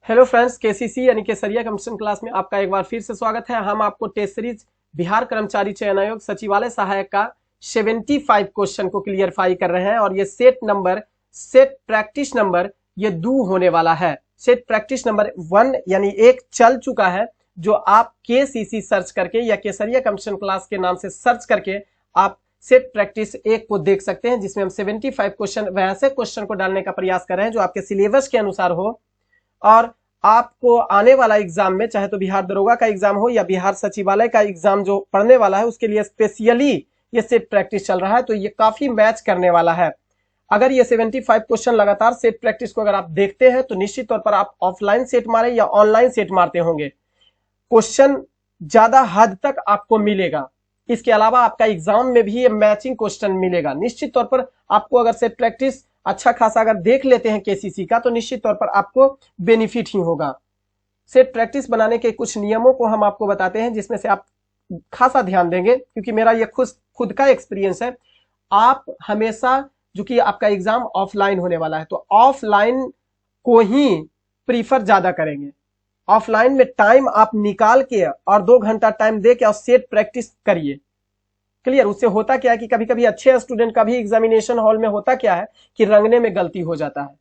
Hello friends, KCC यानी केसरिया competition class में आपका एक बार फिर से स्वागत है। हम आपको टेस्ट सीरीज बिहार कर्मचारी चयन आयोग सचिवालय सहायक का 75 क्वेश्चन को क्लियरफाई कर रहे हैं और ये सेट प्रैक्टिस नंबर ये 2 होने वाला है। सेट प्रैक्टिस नंबर 1 यानी 1 चल चुका है, जो आप केसीसी सर्च करके या केसरिया कंपटीशन क्लास के नाम से सर्च करके आप सेट प्रैक्टिस 1 को देख सकते हैं, जिसमें हम 75 क्वेश्चन वैसे क्वेश्चन को डालने का प्रयास कर रहे हैं जो आपके सिलेबस के अनुसार हो और आपको आने वाला एग्जाम में, चाहे तो बिहार दरोगा का एग्जाम हो या बिहार सचिवालय का एग्जाम जो पढ़ने वाला है, उसके लिए स्पेशली ये सेट प्रैक्टिस चल रहा है, तो ये काफी मैच करने वाला है। अगर ये 75 क्वेश्चन लगातार सेट प्रैक्टिस को अगर आप देखते हैं तो निश्चित तौर पर आप ऑफलाइन सेट मारे या ऑनलाइन सेट मारते होंगे, क्वेश्चन ज्यादा हद तक आपको मिलेगा। इसके अलावा आपका एग्जाम में भी ये मैचिंग क्वेश्चन मिलेगा। निश्चित तौर पर आपको अगर सेट प्रैक्टिस अच्छा खासा अगर देख लेते हैं केसीसी का, तो निश्चित तौर पर आपको बेनिफिट ही होगा। सेट प्रैक्टिस बनाने के कुछ नियमों को हम आपको बताते हैं, जिसमें से आप खासा ध्यान देंगे, क्योंकि मेरा ये खुद का एक्सपीरियंस है। आप हमेशा, जो कि आपका एग्जाम ऑफलाइन होने वाला है, तो ऑफलाइन को ही प्रीफर ज्यादा करेंगे। ऑफलाइन में टाइम आप निकाल के और 2 घंटा टाइम दे के और सेट प्रैक्टिस करिए। क्लियर? उससे होता क्या है कि कभी कभी अच्छे स्टूडेंट का भी एग्जामिनेशन हॉल में होता क्या है कि रंगने में गलती हो जाता है,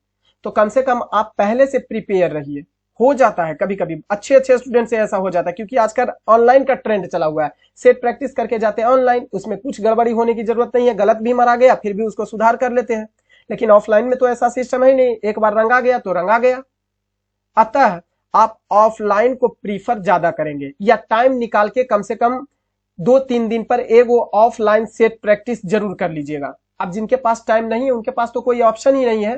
तो कम से कम आप पहले से प्रिपेयर रहिए। हो जाता है कभी कभी अच्छे स्टूडेंट से ऐसा हो जाता है, क्योंकि आजकल ऑनलाइन का ट्रेंड चला हुआ है। सेट प्रैक्टिस करके जाते हैं ऑनलाइन, उसमें कुछ गड़बड़ी होने की जरूरत नहीं है, गलत भी मारा गया फिर भी उसको सुधार कर लेते हैं। लेकिन ऑफलाइन में तो ऐसा सिस्टम है नहीं, एक बार रंगा गया तो रंगा गया। अतः आप ऑफलाइन को प्रीफर ज्यादा करेंगे, या टाइम निकाल के कम से कम 2-3 दिन पर एक वो ऑफलाइन सेट प्रैक्टिस जरूर कर लीजिएगा। अब जिनके पास टाइम नहीं है, उनके पास तो कोई ऑप्शन ही नहीं है,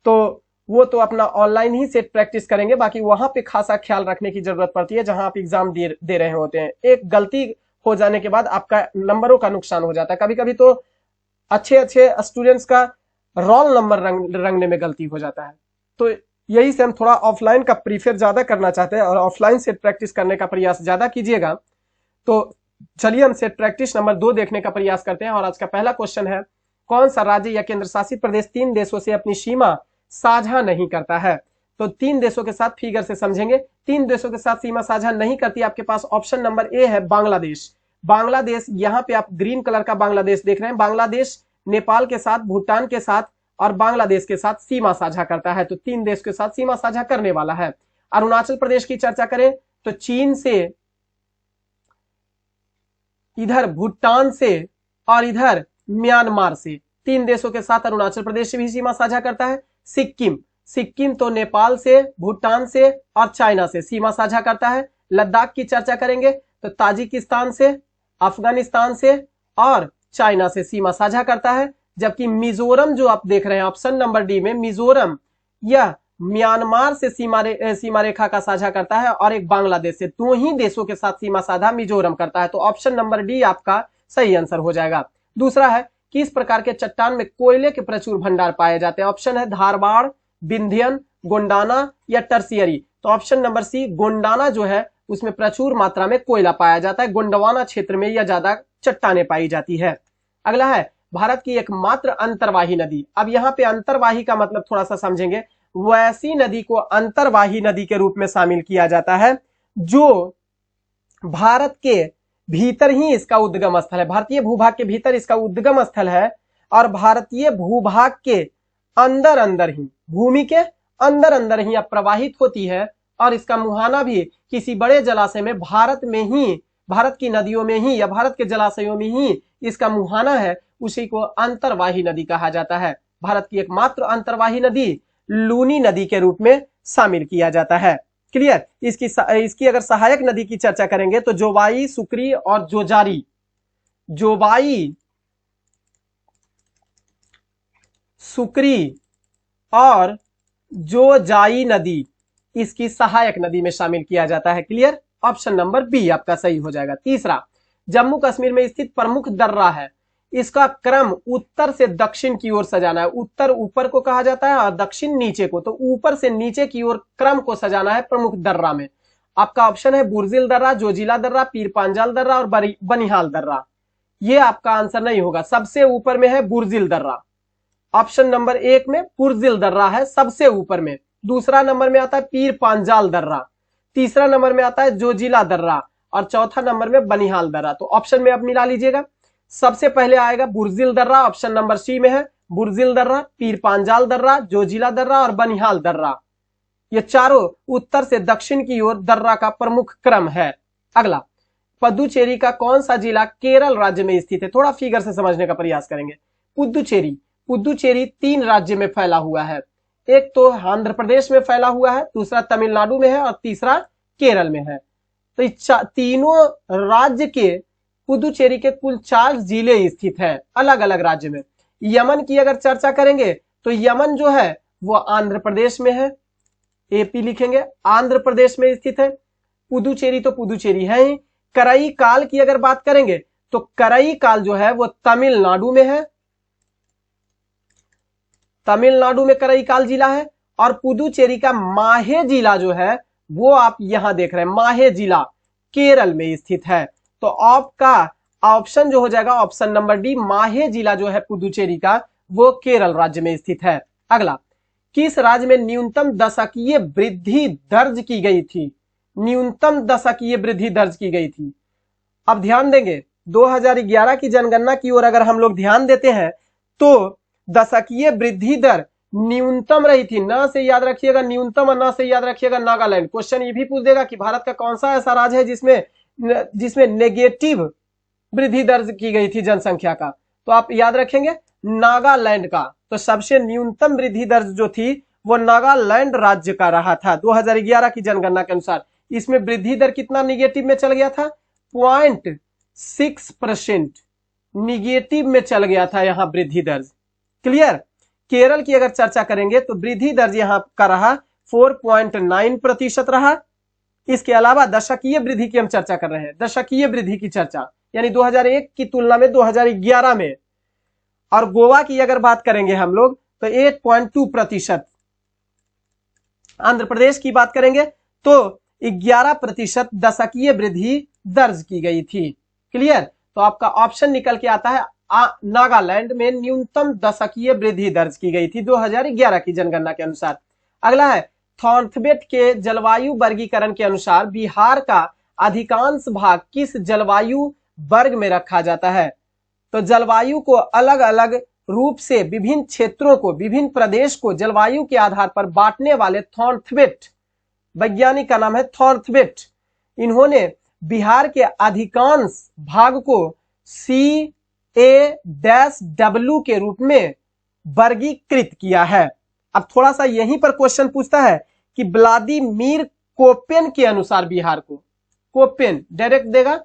तो वो तो अपना ऑनलाइन ही सेट प्रैक्टिस करेंगे। बाकी वहां पे खासा ख्याल रखने की जरूरत पड़ती है जहां आप एग्जाम दे रहे होते हैं। एक गलती हो जाने के बाद आपका नंबरों का नुकसान हो जाता है। कभी कभी तो अच्छे स्टूडेंट्स का रोल नंबर रंगने में गलती हो जाता है। तो यही से हम थोड़ा ऑफलाइन का प्रीफर ज्यादा करना चाहते हैं और ऑफलाइन सेट प्रैक्टिस करने का प्रयास ज्यादा कीजिएगा। तो चलिए हम सेट प्रैक्टिस नंबर 2 देखने का प्रयास करते हैं। और आज का पहला क्वेश्चन है, कौन सा राज्य या केंद्र शासित प्रदेश 3 देशों से अपनी सीमा साझा नहीं करता है? तो 3 देशों के साथ फिगर से समझेंगे। 3 देशों के साथ सीमा साझा नहीं करती, आपके पास ऑप्शन नंबर ए है बांग्लादेश। बांग्लादेश, यहां पे आप ग्रीन कलर का बांग्लादेश देख रहे हैं। बांग्लादेश नेपाल के साथ, भूटान के साथ और बांग्लादेश के साथ सीमा साझा करता है, तो 3 देश के साथ सीमा साझा करने वाला है। अरुणाचल प्रदेश की चर्चा करें तो चीन से, इधर भूटान से और इधर म्यांमार से, 3 देशों के साथ अरुणाचल प्रदेश भी सीमा साझा करता है। सिक्किम तो नेपाल से, भूटान से और चाइना से सीमा साझा करता है। लद्दाख की चर्चा करेंगे तो ताजिकिस्तान से, अफगानिस्तान से और चाइना से सीमा साझा करता है। जबकि मिजोरम जो आप देख रहे हैं ऑप्शन नंबर डी में, मिजोरम यह म्यांमार से सीमा रेखा का साझा करता है और एक बांग्लादेश से। 2 ही देशों के साथ सीमा साझा मिजोरम करता है, तो ऑप्शन नंबर डी आपका सही आंसर हो जाएगा। दूसरा है, किस प्रकार के चट्टान में कोयले के प्रचुर भंडार पाए जाते हैं? ऑप्शन है धारवाड़, विंध्यन, गोंडाना या टर्सियरी। तो ऑप्शन नंबर सी, गोंडाना जो है उसमें प्रचुर मात्रा में कोयला पाया जाता है। गोंडवाना क्षेत्र में यह ज्यादा चट्टानें पाई जाती है। अगला है, भारत की एकमात्र अंतर्वाही नदी। अब यहाँ पे अंतर्वाही का मतलब थोड़ा सा समझेंगे। वैसी नदी को अंतर्वाही नदी के रूप में शामिल किया जाता है जो भारत के भीतर ही इसका उद्गम स्थल है। भारतीय भूभाग के भीतर इसका उद्गम स्थल है और भारतीय भूभाग के अंदर अंदर ही, भूमि के अंदर अंदर ही अब प्रवाहित होती है। और इसका मुहाना भी किसी बड़े जलाशय में, भारत में ही, भारत की नदियों में ही या भारत के जलाशयों में ही इसका मुहाना है, उसी को अंतर्वाही नदी कहा जाता है। भारत की एकमात्र अंतर्वाही नदी लूनी नदी के रूप में शामिल किया जाता है। क्लियर? इसकी अगर सहायक नदी की चर्चा करेंगे तो जोवाई, सुक्री और जोजारी। जोवाई, सुक्री और जोजाई नदी इसकी सहायक नदी में शामिल किया जाता है। क्लियर? ऑप्शन नंबर बी आपका सही हो जाएगा। तीसरा, जम्मू कश्मीर में स्थित प्रमुख दर्रा है, इसका क्रम उत्तर से दक्षिण की ओर सजाना है। उत्तर ऊपर को कहा जाता है और दक्षिण नीचे को, तो ऊपर से नीचे की ओर क्रम को सजाना है प्रमुख दर्रा में। आपका ऑप्शन है बुर्जिल दर्रा, जोजिला दर्रा, पीर पांजाल दर्रा और बनिहाल दर्रा। ये आपका आंसर नहीं होगा। सबसे ऊपर में है बुर्जिल दर्रा। ऑप्शन नंबर 1 में बुर्जिल दर्रा है सबसे ऊपर में। दूसरा नंबर में आता है पीर पांजाल दर्रा, तीसरा नंबर में आता है जोजिला दर्रा और चौथा नंबर में बनिहाल दर्रा। तो ऑप्शन में अब मिला लीजिएगा। सबसे पहले आएगा बुर्जिल दर्रा, ऑप्शन नंबर सी में है बुर्जिल दर्रा, पीर पांजाल दर्रा, जोजिला दर्रा और बनिहाल दर्रा। ये चारों उत्तर से दक्षिण की ओर दर्रा का प्रमुख क्रम है। अगला, पुदुचेरी का कौन सा जिला केरल राज्य में स्थित है? थोड़ा फिगर से समझने का प्रयास करेंगे। पुदुचेरी 3 राज्य में फैला हुआ है। एक तो आंध्र प्रदेश में फैला हुआ है, दूसरा तमिलनाडु में है और तीसरा केरल में है। तो तीनों राज्य के पुदुचेरी के कुल 4 जिले स्थित हैं अलग अलग राज्य में। यमन की अगर चर्चा करेंगे तो यमन जो है वो आंध्र प्रदेश में है, एपी लिखेंगे, आंध्र प्रदेश में स्थित है। पुदुचेरी तो पुदुचेरी है ही। करई काल की अगर बात करेंगे तो करई काल जो है वो तमिलनाडु में है, तमिलनाडु में करई काल जिला है। और पुदुचेरी का माहे जिला जो है वो आप यहां देख रहे हैं, माहे जिला केरल में स्थित है। तो आपका ऑप्शन जो हो जाएगा ऑप्शन नंबर डी, माहे जिला जो है पुदुचेरी का वो केरल राज्य में स्थित है। अगला, किस राज्य में न्यूनतम दशकीय वृद्धि दर्ज की गई थी? न्यूनतम दशकीय वृद्धि दर्ज की गई थी। अब ध्यान देंगे 2011 की जनगणना की ओर अगर हम लोग ध्यान देते हैं तो दशकीय वृद्धि दर न्यूनतम रही थी। ना से याद रखिएगा न्यूनतम और ना से याद रखिएगा नागालैंड। क्वेश्चन ये भी पूछ देगा कि भारत का कौन सा ऐसा राज्य है जिसमें नेगेटिव वृद्धि दर्ज की गई थी जनसंख्या का, तो आप याद रखेंगे नागालैंड का। तो सबसे न्यूनतम वृद्धि दर जो थी वो नागालैंड राज्य का रहा था 2011 की जनगणना के अनुसार। इसमें वृद्धि दर कितना निगेटिव में चल गया था? 0.6% निगेटिव में चल गया था यहां वृद्धि दर। क्लियर? केरल की अगर चर्चा करेंगे तो वृद्धि दर यहां का रहा 4.9% रहा। इसके अलावा दशकीय वृद्धि की हम चर्चा कर रहे हैं, दशकीय वृद्धि की चर्चा, यानी 2001 की तुलना में 2011 में। और गोवा की अगर बात करेंगे हम लोग तो 8.2%। आंध्र प्रदेश की बात करेंगे तो 11% दशकीय वृद्धि दर्ज की गई थी। क्लियर? तो आपका ऑप्शन निकल के आता है नागालैंड में न्यूनतम दशकीय वृद्धि दर्ज की गई थी 2011 की जनगणना के अनुसार। अगला है, थॉर्नथवेट के जलवायु वर्गीकरण के अनुसार बिहार का अधिकांश भाग किस जलवायु वर्ग में रखा जाता है? तो जलवायु को अलग अलग रूप से विभिन्न क्षेत्रों को, विभिन्न प्रदेश को जलवायु के आधार पर बांटने वाले थॉर्नथवेट, वैज्ञानिक का नाम है थॉर्नथवेट, इन्होंने बिहार के अधिकांश भाग को CA-W के रूप में वर्गीकृत किया है। अब थोड़ा सा यहीं पर क्वेश्चन पूछता है कि व्लादिमीर कोपेन के अनुसार बिहार को, कोपेन डायरेक्ट देगा,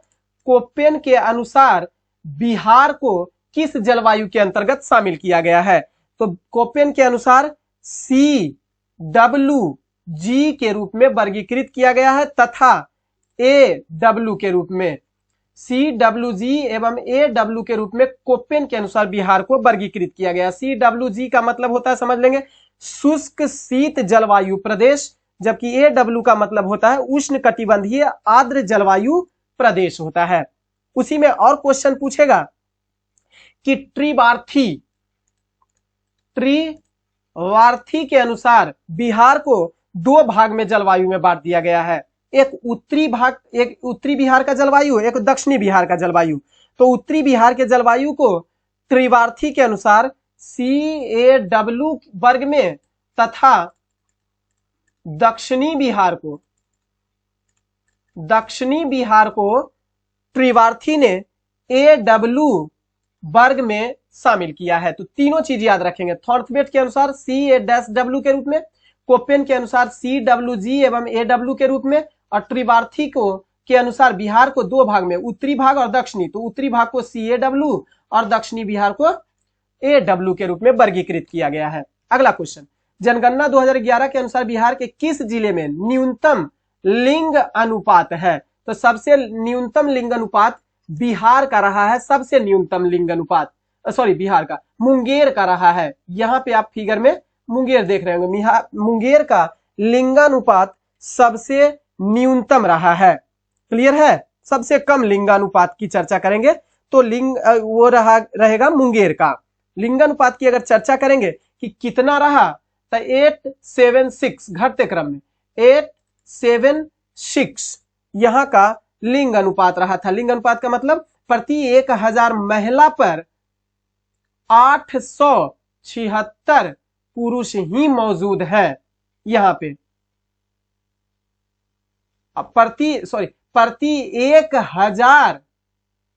कोपेन के अनुसार बिहार को किस जलवायु के अंतर्गत शामिल किया गया है? तो कोपेन के अनुसार CWG के रूप में वर्गीकृत किया गया है तथा AW के रूप में, CWG एवं AW के रूप में कोपेन के अनुसार बिहार को वर्गीकृत किया गया। CWG का मतलब होता है, समझ लेंगे, शुष्क शीत जलवायु प्रदेश, जबकि AW का मतलब होता है उष्ण कटिबंधीय आर्द्र जलवायु प्रदेश होता है। उसी में और क्वेश्चन पूछेगा कि त्रिवार्थी के अनुसार बिहार को 2 भाग में जलवायु में बांट दिया गया है। एक उत्तरी बिहार का जलवायु, एक दक्षिणी बिहार का जलवायु। तो उत्तरी बिहार के जलवायु को त्रिवार्थी के अनुसार CAW वर्ग में तथा दक्षिणी बिहार को त्रिवार्थी ने AW वर्ग में शामिल किया है। तो तीनों चीज याद रखेंगे, थॉर्नथवेट के अनुसार CA-W के रूप में, कोपेन के अनुसार CWG एवं AW के रूप में, और त्रिवार्थी को के अनुसार बिहार को 2 भाग में, उत्तरी भाग और दक्षिणी। तो उत्तरी भाग को CAW और दक्षिणी बिहार को AW के रूप में वर्गीकृत किया गया है। अगला क्वेश्चन, जनगणना 2011 के अनुसार बिहार के किस जिले में न्यूनतम लिंग अनुपात है? तो सबसे न्यूनतम लिंग अनुपात बिहार का रहा है, सबसे न्यूनतम लिंग अनुपात, सॉरी बिहार का, मुंगेर का रहा है। यहां पे आप फिगर में मुंगेर देख रहे होंगे, मुंगेर का लिंगानुपात सबसे न्यूनतम रहा है। क्लियर है? सबसे कम लिंगानुपात की चर्चा करेंगे तो रहेगा मुंगेर का। लिंगानुपात की अगर चर्चा करेंगे कि कितना रहा, तो 876 घटते क्रम में 876 यहां का लिंग अनुपात रहा था। लिंग अनुपात का मतलब प्रति 1000 महिला पर 876 पुरुष ही मौजूद हैं यहां पे। प्रति 1000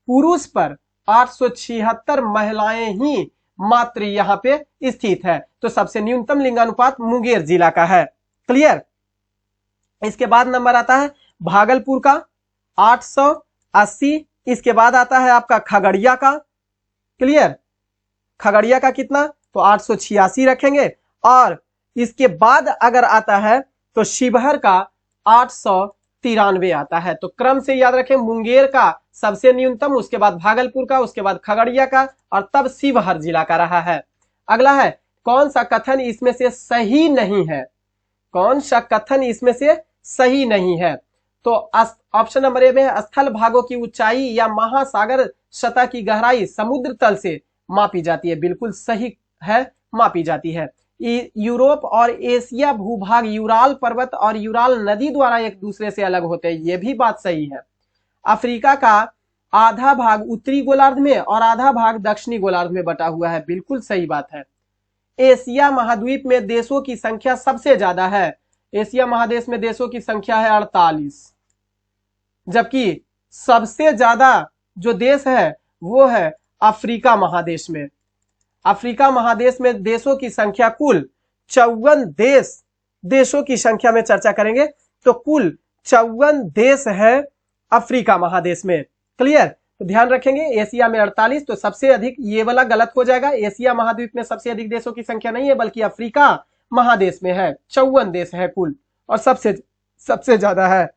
पुरुष पर 876 महिलाएं ही मात्र यहां पे स्थित है। तो सबसे न्यूनतम लिंगानुपात मुंगेर जिला का है। क्लियर। इसके बाद नंबर आता है भागलपुर का 880। इसके बाद आता है आपका खगड़िया का। क्लियर। खगड़िया का कितना, तो 886 रखेंगे। और इसके बाद अगर आता है तो शिवहर का 893 आता है। तो क्रम से याद रखें, मुंगेर का सबसे न्यूनतम, उसके बाद भागलपुर का, उसके बाद खगड़िया का, और तब शिवहर जिला का रहा है। अगला है कौन सा कथन इसमें से सही नहीं है। कौन सा कथन इसमें से सही नहीं है। तो ऑप्शन नंबर ए में है स्थल भागों की ऊंचाई या महासागर सतह की गहराई समुद्र तल से मापी जाती है। बिल्कुल सही है, मापी जाती है। यूरोप और एशिया भूभाग यूराल पर्वत और यूराल नदी द्वारा एक दूसरे से अलग होते हैं। यह भी बात सही है। अफ्रीका का आधा भाग उत्तरी गोलार्ध में और आधा भाग दक्षिणी गोलार्ध में बटा हुआ है। बिल्कुल सही बात है। एशिया महाद्वीप में देशों की संख्या सबसे ज्यादा है। एशिया महादेश में देशों की संख्या है 48, जबकि सबसे ज्यादा जो देश है वो है अफ्रीका महादेश में। अफ्रीका महादेश में देशों की संख्या कुल 54 देशों की संख्या में चर्चा करेंगे तो कुल 54 देश है अफ्रीका महादेश में। क्लियर। तो ध्यान रखेंगे एशिया में 48, तो सबसे अधिक ये वाला गलत हो जाएगा। एशिया महाद्वीप में सबसे अधिक देशों की संख्या नहीं है, बल्कि अफ्रीका महादेश में है। 54 देश है कुल और सबसे ज्यादा है।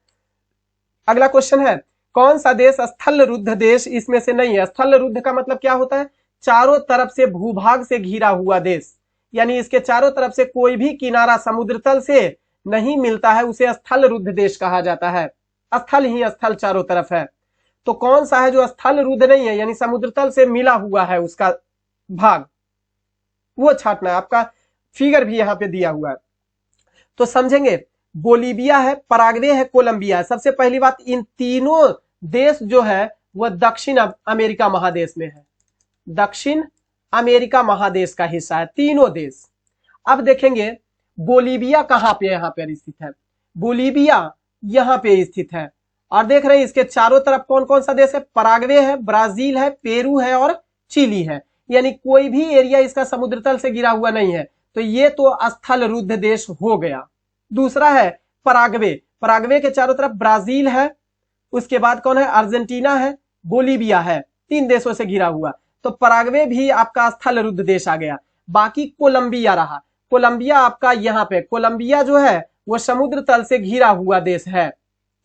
अगला क्वेश्चन है कौन सा देश स्थल रुद्ध देश इसमें से नहीं है। स्थल रुद्ध का मतलब क्या होता है, चारों तरफ से भूभाग से घिरा हुआ देश, यानी इसके चारों तरफ से कोई भी किनारा समुद्र तल से नहीं मिलता है, उसे स्थल रुद्ध देश कहा जाता है। स्थल ही स्थल चारों तरफ है। तो कौन सा है जो स्थल रुद्ध नहीं है, यानी समुद्र तल से मिला हुआ है उसका भाग, वो छांटना है। आपका फिगर भी यहां पे दिया हुआ है तो समझेंगे। बोलीविया है, पराग्वे है, कोलंबिया है। सबसे पहली बात, इन तीनों देश जो है वह दक्षिण अमेरिका महादेश में है। दक्षिण अमेरिका महादेश का हिस्सा है तीनों देश। अब देखेंगे बोलीविया कहां पे यहां पर स्थित है। बोलीविया यहां पे स्थित है और देख रहे हैं इसके चारों तरफ कौन कौन सा देश है। पराग्वे है, ब्राजील है, पेरू है और चिली है। यानी कोई भी एरिया इसका समुद्र तल से गिरा हुआ नहीं है। तो ये तो स्थल रुद्ध देश हो गया। दूसरा है पराग्वे। पराग्वे के चारों तरफ ब्राजील है, उसके बाद कौन है, अर्जेंटीना है, बोलीविया है। 3 देशों से घिरा हुआ, तो पराग्वे भी आपका स्थल रुद्ध देश आ गया। बाकी कोलंबिया रहा। कोलंबिया आपका यहाँ पे, कोलंबिया जो है वो समुद्र तल से घिरा हुआ देश है,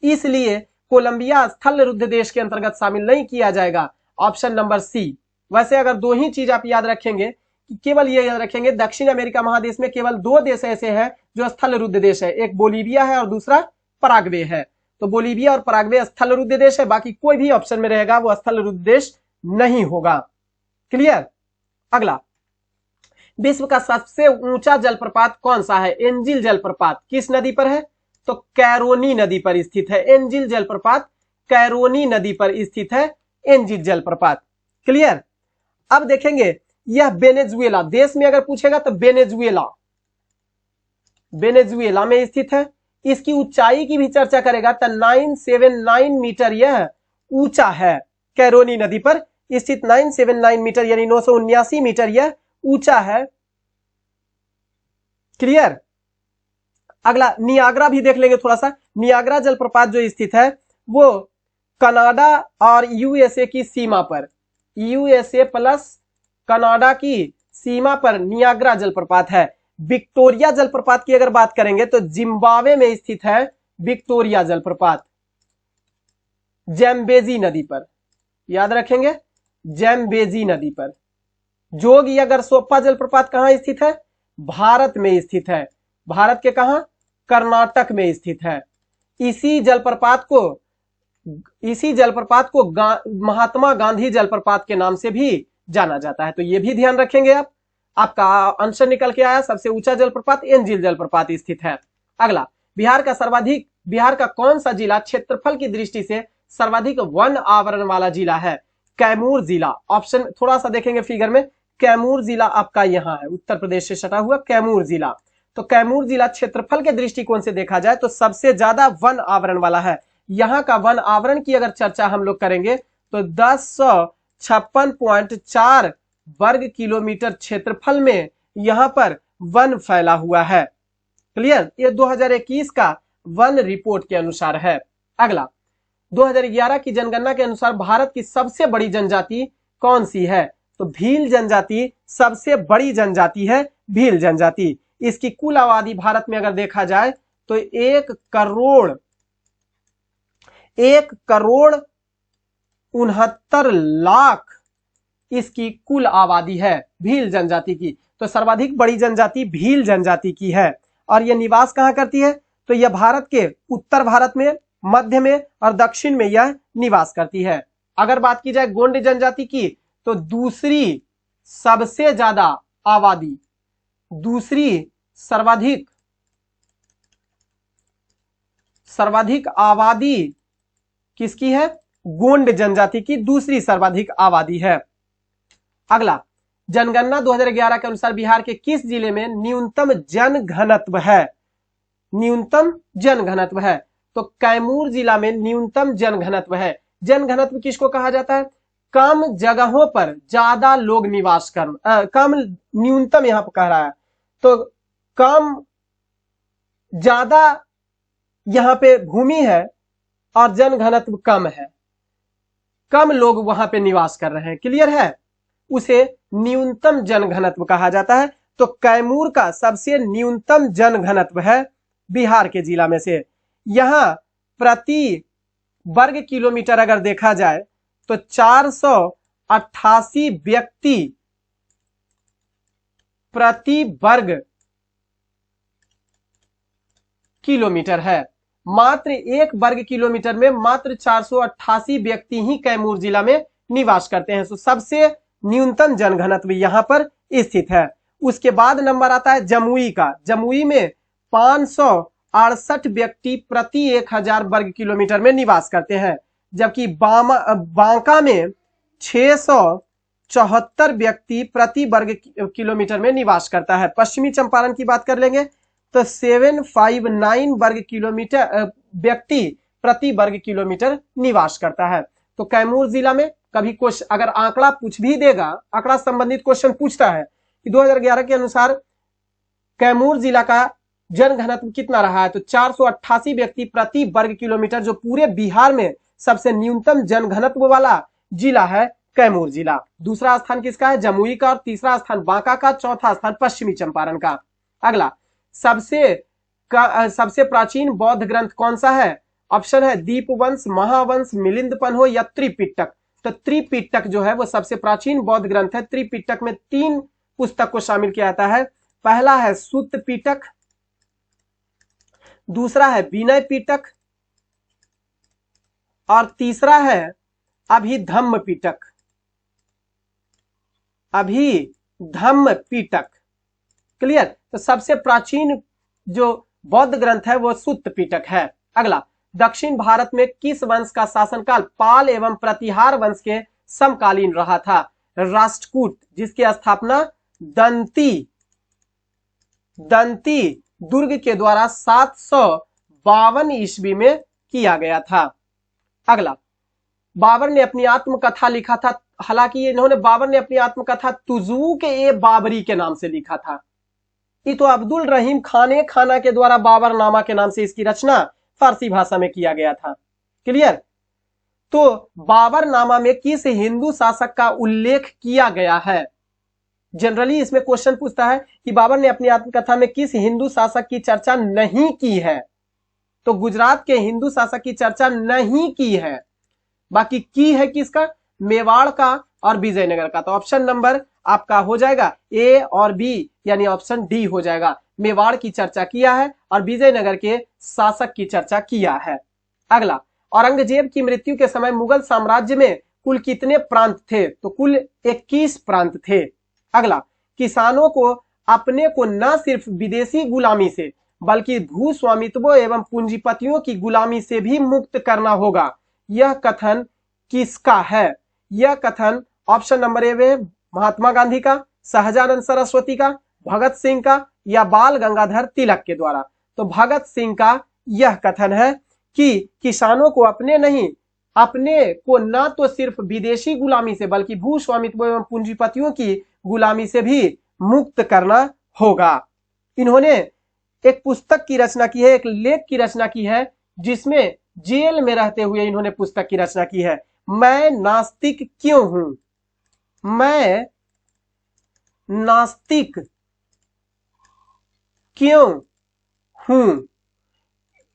इसलिए कोलंबिया स्थल रुद्ध देश के अंतर्गत शामिल नहीं किया जाएगा। Option number C. वैसे अगर 2 ही चीज आप याद रखेंगे, कि केवल ये याद रखेंगे दक्षिण अमेरिका महादेश में केवल 2 देश ऐसे हैं जो स्थल रुद्ध देश है, एक बोलीविया है और दूसरा पराग्वे है। तो बोलीविया और पराग्वे स्थल रुद्ध देश है, बाकी कोई भी ऑप्शन में रहेगा वो स्थल रुद्ध देश नहीं होगा। क्लियर। अगला, विश्व का सबसे ऊंचा जलप्रपात कौन सा है। एंजिल जलप्रपात किस नदी पर है, तो कैरोनी नदी पर स्थित है। एंजिल जलप्रपात कैरोनी नदी पर स्थित है, एंजिल जलप्रपात। क्लियर। अब देखेंगे यह वेनेजुएला देश में अगर पूछेगा तो वेनेजुएला में स्थित है। इसकी ऊंचाई की भी चर्चा करेगा तो 979 मीटर यह ऊंचा है। कैरोनी नदी पर स्थित 979 मीटर यानी 979 मीटर यह ऊंचा है। क्लियर। अगला नियाग्रा भी देख लेंगे थोड़ा सा। नियाग्रा जलप्रपात जो स्थित है वो कनाडा और यूएसए की सीमा पर, यूएसए प्लस कनाडा की सीमा पर नियाग्रा जलप्रपात है। विक्टोरिया जलप्रपात की अगर बात करेंगे तो जिम्बाब्वे में स्थित है विक्टोरिया जलप्रपात, जैम्बेजी नदी पर। याद रखेंगे जैम्बेजी नदी पर। जोग या गरसोप्पा जलप्रपात कहां स्थित है, भारत में स्थित है। भारत के कहां, कर्नाटक में स्थित है। इसी जलप्रपात को महात्मा गांधी जलप्रपात के नाम से भी जाना जाता है। तो ये भी ध्यान रखेंगे आप। आपका आंसर निकल के आया। सबसे ऊंचा जलप्रपात एंजिल जलप्रपात स्थित है। अगला, बिहार का कौन सा जिला क्षेत्रफल की दृष्टि से सर्वाधिक वन आवरण वाला जिला है? कैमूर जिला। ऑप्शन थोड़ा सा देखेंगे फिगर में, कैमूर जिला आपका यहाँ है, उत्तर प्रदेश से सटा हुआ कैमूर जिला। तो कैमूर जिला क्षेत्रफल के दृष्टिकोण से देखा जाए तो सबसे ज्यादा वन आवरण वाला है। यहाँ का वन आवरण की अगर चर्चा हम लोग करेंगे तो 1056.4 वर्ग किलोमीटर क्षेत्रफल में यहाँ पर वन फैला हुआ है। क्लियर? ये 2021 का वन रिपोर्ट के अनुसार है। अगला, 2011 की जनगणना के अनुसार भारत की सबसे बड़ी जनजाति कौन सी है? तो भील जनजाति सबसे बड़ी जनजाति है, भील जनजाति। इसकी कुल आबादी भारत में अगर देखा जाए तो 1,69,00,000 इसकी कुल आबादी है भील जनजाति की। तो सर्वाधिक बड़ी जनजाति भील जनजाति की है। और यह निवास कहां करती है? तो यह भारत के उत्तर भारत में, मध्य में और दक्षिण में यह निवास करती है। अगर बात की जाए गोंड जनजाति की तो दूसरी सबसे ज्यादा आबादी, दूसरी सर्वाधिक आबादी किसकी है? गोंड जनजाति की दूसरी सर्वाधिक आबादी है। अगला, जनगणना 2011 के अनुसार बिहार के किस जिले में न्यूनतम जनघनत्व है? न्यूनतम जनघनत्व है तो कैमूर जिला में न्यूनतम जनघनत्व है। जनघनत्व किसको कहा जाता है? कम जगहों पर ज्यादा लोग निवास कर, कम न्यूनतम यहां पर कह रहा है तो कम ज्यादा यहां पे भूमि है और जनघनत्व कम है, कम लोग वहां पे निवास कर रहे हैं। क्लियर है? उसे न्यूनतम जनघनत्व कहा जाता है। तो कैमूर का सबसे न्यूनतम जनघनत्व है बिहार के जिला में से। यहां प्रति वर्ग किलोमीटर अगर देखा जाए तो 488 व्यक्ति प्रति वर्ग किलोमीटर है। मात्र एक वर्ग किलोमीटर में मात्र 488 व्यक्ति ही कैमूर जिला में निवास करते हैं। तो सबसे न्यूनतम जनघनत्व यहां पर स्थित है। उसके बाद नंबर आता है जमुई का। जमुई में 568 व्यक्ति प्रति 1000 वर्ग किलोमीटर में निवास करते हैं, जबकि बांका में 674 व्यक्ति प्रति वर्ग किलोमीटर में निवास करता है। पश्चिमी चंपारण की बात कर लेंगे तो 759 वर्ग किलोमीटर व्यक्ति प्रति वर्ग किलोमीटर निवास करता है। तो कैमूर जिला में कभी क्वेश्चन अगर आंकड़ा पूछ भी देगा, आंकड़ा संबंधित क्वेश्चन पूछता है कि 2011 के अनुसार कैमूर जिला का जनघनत्व कितना रहा है, तो 488 व्यक्ति प्रति वर्ग किलोमीटर, जो पूरे बिहार में सबसे न्यूनतम जनघनत्व वाला जिला है कैमूर जिला। दूसरा स्थान किसका है? जमुई का। और तीसरा स्थान बांका का। चौथा स्थान पश्चिमी चंपारण का। अगला, सबसे प्राचीन बौद्ध ग्रंथ कौन सा है? ऑप्शन है दीपवंश, महावंश, मिलिंदपन्हो या त्रिपिटक। तो त्रिपिटक जो है वो सबसे प्राचीन बौद्ध ग्रंथ है। त्रिपिटक में 3 पुस्तक को शामिल किया जाता है। पहला है सुत्त पिटक, दूसरा है विनय पिटक और तीसरा है अभिधम्म पिटक। अभिधम्म पिटक। क्लियर? तो सबसे प्राचीन जो बौद्ध ग्रंथ है वो सुत्त पिटक है। अगला, दक्षिण भारत में किस वंश का शासनकाल पाल एवं प्रतिहार वंश के समकालीन रहा था? राष्ट्रकूट, जिसकी स्थापना दंती दुर्ग के द्वारा 752 ईस्वी में किया गया था। अगला, बाबर ने अपनी आत्मकथा लिखा था, हालांकि बाबर ने अपनी आत्मकथा तुजूक ए बाबरी के नाम से लिखा था। ये तो अब्दुल रहीम खाना के द्वारा बाबरनामा के नाम से इसकी रचना फारसी भाषा में किया गया था। क्लियर? तो बाबरनामा में किस हिंदू शासक का उल्लेख किया गया है? जनरली इसमें क्वेश्चन पूछता है कि बाबर ने अपनी आत्मकथा में किस हिंदू शासक की चर्चा नहीं की है, तो गुजरात के हिंदू शासक की चर्चा नहीं की है। बाकी की है किसका? मेवाड़ का और विजयनगर का। तो ऑप्शन नंबर आपका हो जाएगा ए और बी, यानी ऑप्शन डी हो जाएगा। मेवाड़ की चर्चा किया है और विजयनगर के शासक की चर्चा किया है। अगला, औरंगजेब की मृत्यु के समय मुगल साम्राज्य में कुल कितने प्रांत थे? तो कुल 21 प्रांत थे। अगला, किसानों को अपने को न सिर्फ विदेशी गुलामी से बल्कि भू स्वामित्व एवं पूंजीपतियों की गुलामी से भी मुक्त करना होगा। यह कथन किसका है? यह कथन ऑप्शन नंबर ए में महात्मा गांधी का, सहजानंद सरस्वती का, भगत सिंह का या बाल गंगाधर तिलक के द्वारा। तो भगत सिंह का यह कथन है कि किसानों को अपने को न तो सिर्फ विदेशी गुलामी से बल्कि भू स्वामित्व एवं पूंजीपतियों की गुलामी से भी मुक्त करना होगा। इन्होंने एक पुस्तक की रचना की है, एक लेख की रचना की है, जिसमें जेल में रहते हुए इन्होंने पुस्तक की रचना की है, मैं नास्तिक क्यों हूं। मैं नास्तिक क्यों हूं।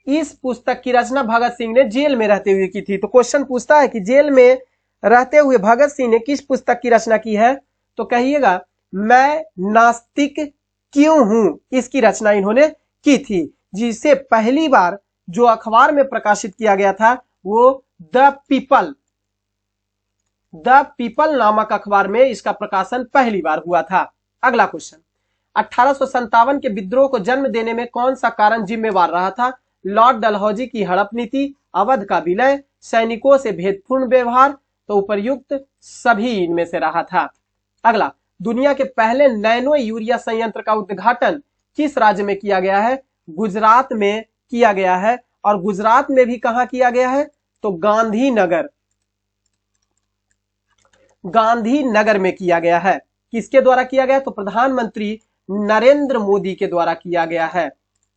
इस पुस्तक की रचना भगत सिंह ने जेल में रहते हुए की थी। तो क्वेश्चन पूछता है कि जेल में रहते हुए भगत सिंह ने किस पुस्तक की रचना की है? तो कहिएगा मैं नास्तिक क्यों हूं, इसकी रचना इन्होंने की थी, जिसे पहली बार जो अखबार में प्रकाशित किया गया था वो द पीपल नामक अखबार में इसका प्रकाशन पहली बार हुआ था। अगला क्वेश्चन, 1857 के विद्रोह को जन्म देने में कौन सा कारण जिम्मेवार रहा था? लॉर्ड डलहौजी की हड़प नीति, अवध का विलय, सैनिकों से भेदपूर्ण व्यवहार। तो उपर्युक्त सभी इनमें से रहा था। अगला, दुनिया के पहले नैनो यूरिया संयंत्र का उद्घाटन किस राज्य में किया गया है? गुजरात में किया गया है। और गुजरात में भी कहां किया गया है? तो गांधीनगर में किया गया है। किसके द्वारा किया गया? तो प्रधानमंत्री नरेंद्र मोदी के द्वारा किया गया है।